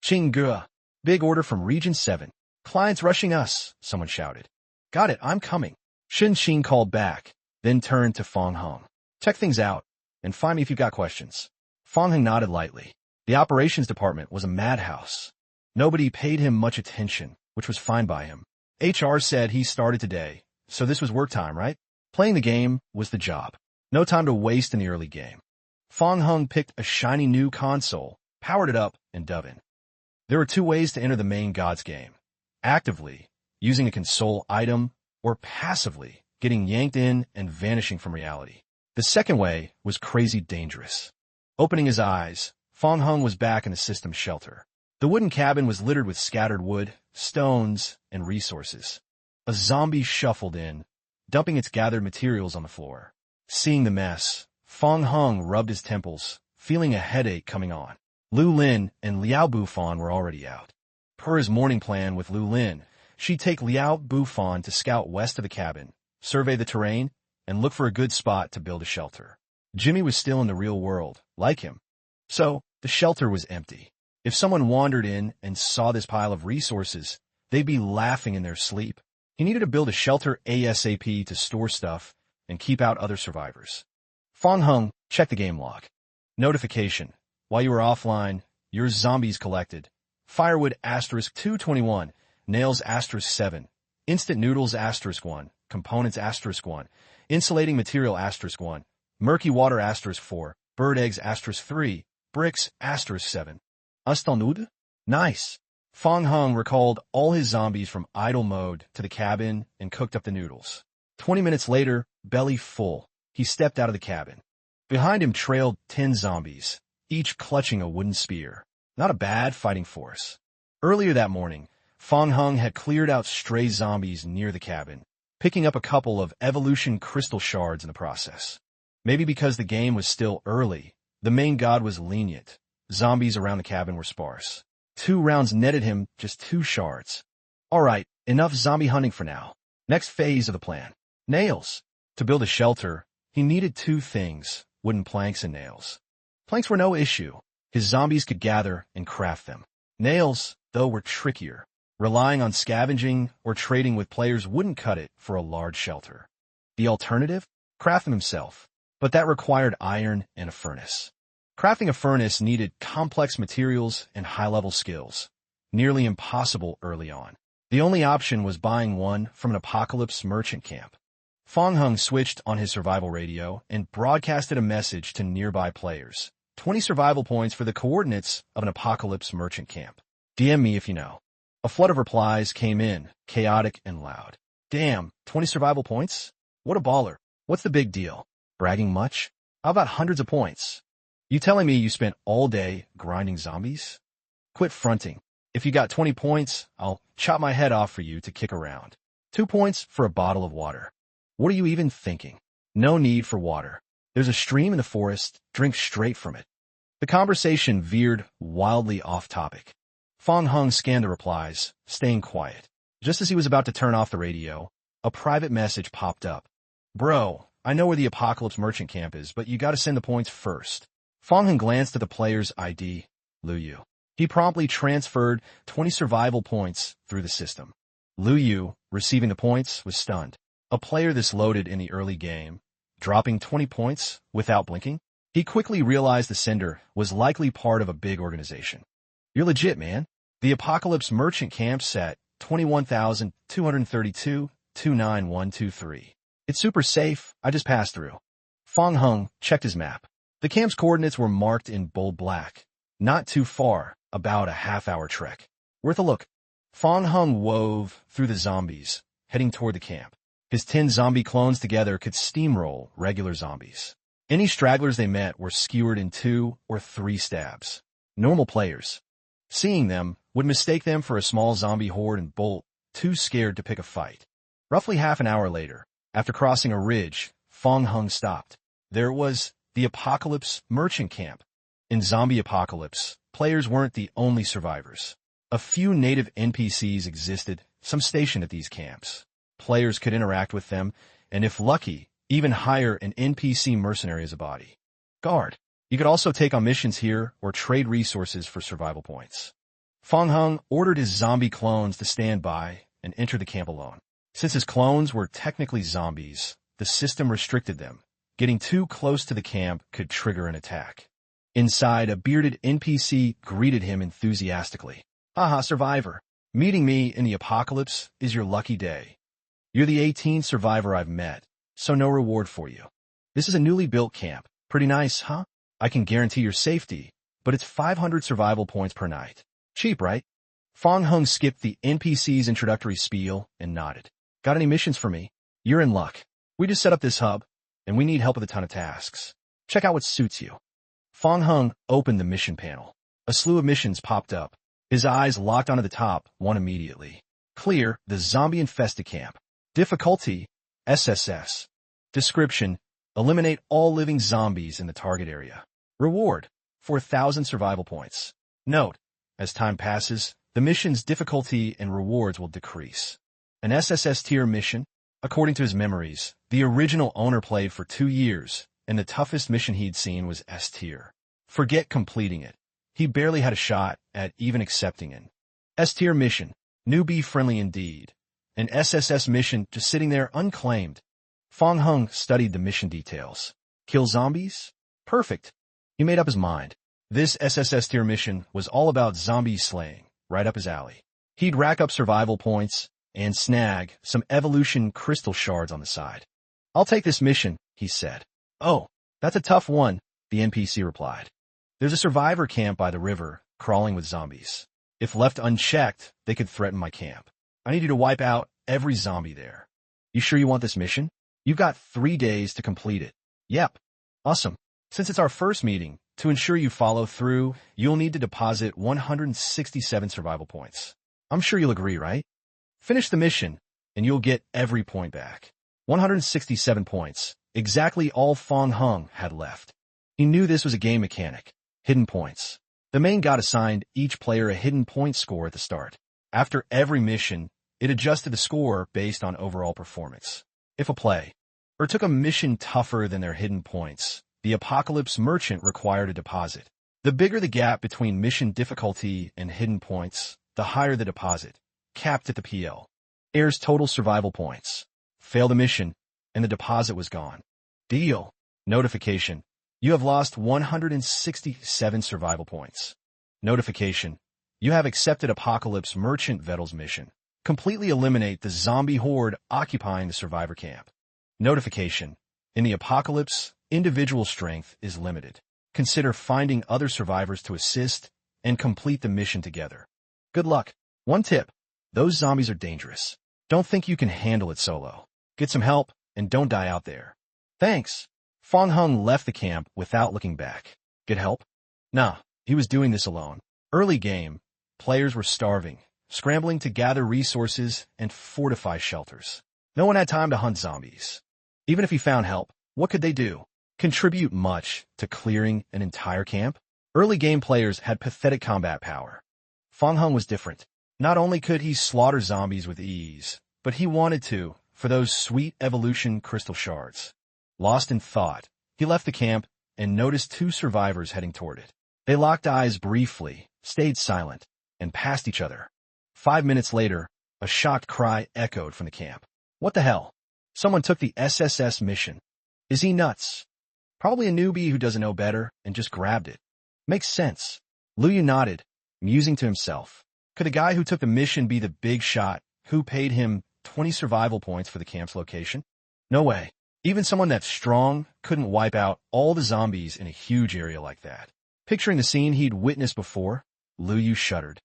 Qingge. Big order from Region 7. Clients rushing us, someone shouted. Got it, I'm coming. Shun Qing called back, then turned to Fong Hung. Check things out, and find me if you've got questions. Fong Hung nodded lightly. The operations department was a madhouse. Nobody paid him much attention, which was fine by him. HR said he started today, so this was work time, right? Playing the game was the job. No time to waste in the early game. Fong Hung picked a shiny new console, powered it up, and dove in. There were 2 ways to enter the main God's game. Actively, using a console item, or passively, getting yanked in and vanishing from reality. The second way was crazy dangerous. Opening his eyes, Fong Hung was back in the system's shelter. The wooden cabin was littered with scattered wood, stones, and resources. A zombie shuffled in, dumping its gathered materials on the floor. Seeing the mess, Fong Hung rubbed his temples, feeling a headache coming on. Lu Lin and Liao Bufan were already out. Per his morning plan with Lu Lin, she'd take Liao Bufan to scout west of the cabin, survey the terrain, and look for a good spot to build a shelter. Jimmy was still in the real world, like him. So, the shelter was empty. If someone wandered in and saw this pile of resources, they'd be laughing in their sleep. He needed to build a shelter ASAP to store stuff and keep out other survivors. Fong Hung checked the game log. Notification. While you were offline, your zombies collected. Firewood asterisk 221, nails asterisk 7, instant noodles asterisk 1, components asterisk 1, insulating material asterisk 1, murky water asterisk 4, bird eggs asterisk 3, bricks asterisk 7. Astanud? Nice. Fong Hung recalled all his zombies from idle mode to the cabin and cooked up the noodles. 20 minutes later, belly full, he stepped out of the cabin. Behind him trailed 10 zombies, each clutching a wooden spear. Not a bad fighting force. Earlier that morning, Fong Hung had cleared out stray zombies near the cabin, picking up a couple of evolution crystal shards in the process. Maybe because the game was still early, the main god was lenient. Zombies around the cabin were sparse. 2 rounds netted him just 2 shards. All right, enough zombie hunting for now. Next phase of the plan. Nails. To build a shelter, he needed 2 things, wooden planks and nails. Planks were no issue. His zombies could gather and craft them. Nails, though, were trickier. Relying on scavenging or trading with players wouldn't cut it for a large shelter. The alternative? Craft them himself. But that required iron and a furnace. Crafting a furnace needed complex materials and high-level skills, nearly impossible early on. The only option was buying one from an apocalypse merchant camp. Fong Hung switched on his survival radio and broadcasted a message to nearby players. 20 survival points for the coordinates of an apocalypse merchant camp. DM me if you know. A flood of replies came in, chaotic and loud. Damn, 20 survival points? What a baller. What's the big deal? Bragging much? How about hundreds of points? You telling me you spent all day grinding zombies? Quit fronting. If you got 20 points, I'll chop my head off for you to kick around. 2 points for a bottle of water. What are you even thinking? No need for water. There's a stream in the forest. Drink straight from it. The conversation veered wildly off topic. Fong Hung scanned the replies, staying quiet. Just as he was about to turn off the radio, a private message popped up. Bro, I know where the apocalypse merchant camp is, but you gotta send the points first. Fong Hung glanced at the player's ID, Liu Yu. He promptly transferred 20 survival points through the system. Liu Yu, receiving the points, was stunned. A player this loaded in the early game, dropping 20 points without blinking? He quickly realized the sender was likely part of a big organization. You're legit, man. The apocalypse merchant camp's at 21,232, 29123. It's super safe. I just passed through. Fong Hung checked his map. The camp's coordinates were marked in bold black. Not too far, about a half-hour trek. Worth a look. Fong Hung wove through the zombies, heading toward the camp. His 10 zombie clones together could steamroll regular zombies. Any stragglers they met were skewered in 2 or 3 stabs. Normal players, seeing them, would mistake them for a small zombie horde and bolt, too scared to pick a fight. Roughly half an hour later, after crossing a ridge, Fong Hung stopped. There it was, the apocalypse merchant camp. In zombie apocalypse, players weren't the only survivors. A few native NPCs existed, some stationed at these camps. Players could interact with them, and if lucky, even hire an NPC mercenary as a body. Guard. You could also take on missions here or trade resources for survival points. Fong Hung ordered his zombie clones to stand by and enter the camp alone. Since his clones were technically zombies, the system restricted them. Getting too close to the camp could trigger an attack. Inside, a bearded NPC greeted him enthusiastically. Haha, survivor. Meeting me in the apocalypse is your lucky day. You're the 18th survivor I've met, so no reward for you. This is a newly built camp. Pretty nice, huh? I can guarantee your safety, but it's 500 survival points per night. Cheap, right? Fong Hung skipped the NPC's introductory spiel and nodded. Got any missions for me? You're in luck. We just set up this hub, and we need help with a ton of tasks. Check out what suits you. Fong Hung opened the mission panel. A slew of missions popped up. His eyes locked onto the top, one immediately. Clear, the zombie-infested camp. Difficulty, SSS. Description, eliminate all living zombies in the target area. Reward, 4,000 survival points. Note, as time passes, the mission's difficulty and rewards will decrease. An SSS tier mission, according to his memories, the original owner played for 2 years, and the toughest mission he'd seen was S tier. Forget completing it. He barely had a shot at even accepting it. S tier mission, newbie friendly indeed. An SSS mission just sitting there unclaimed. Fong Hung studied the mission details. Kill zombies? Perfect. He made up his mind. This SSS tier mission was all about zombie slaying, right up his alley. He'd rack up survival points and snag some evolution crystal shards on the side. I'll take this mission, he said. Oh, that's a tough one, the NPC replied. There's a survivor camp by the river, crawling with zombies. If left unchecked, they could threaten my camp. I need you to wipe out every zombie there. You sure you want this mission? You've got 3 days to complete it. Yep. Awesome. Since it's our first meeting, to ensure you follow through, you'll need to deposit 167 survival points. I'm sure you'll agree, right? Finish the mission, and you'll get every point back. 167 points, exactly all Fong Hung had left. He knew this was a game mechanic. Hidden points. The main god assigned each player a hidden point score at the start. After every mission, it adjusted the score based on overall performance. If a player took a mission tougher than their hidden points, the apocalypse merchant required a deposit. The bigger the gap between mission difficulty and hidden points, the higher the deposit, capped at the PL. Heir's total survival points. Fail the mission, and the deposit was gone. Deal. Notification. You have lost 167 survival points. Notification. You have accepted Apocalypse Merchant Vettel's mission. Completely eliminate the zombie horde occupying the survivor camp. Notification. In the apocalypse, individual strength is limited. Consider finding other survivors to assist and complete the mission together. Good luck. One tip. Those zombies are dangerous. Don't think you can handle it solo. Get some help and don't die out there. Thanks. Fong Hung left the camp without looking back. Get help? Nah, he was doing this alone. Early game, players were starving, scrambling to gather resources and fortify shelters. No one had time to hunt zombies. Even if he found help, what could they do? Contribute much to clearing an entire camp? Early game players had pathetic combat power. Fong Hung was different. Not only could he slaughter zombies with ease, but he wanted to, for those sweet evolution crystal shards. Lost in thought, he left the camp and noticed two survivors heading toward it. They locked eyes briefly, stayed silent, and passed each other. 5 minutes later, a shocked cry echoed from the camp. What the hell? Someone took the SSS mission. Is he nuts? Probably a newbie who doesn't know better and just grabbed it. Makes sense. Luyu nodded, musing to himself. Could a guy who took the mission be the big shot who paid him 20 survival points for the camp's location? No way. Even someone that strong couldn't wipe out all the zombies in a huge area like that. Picturing the scene he'd witnessed before, Luyu shuddered.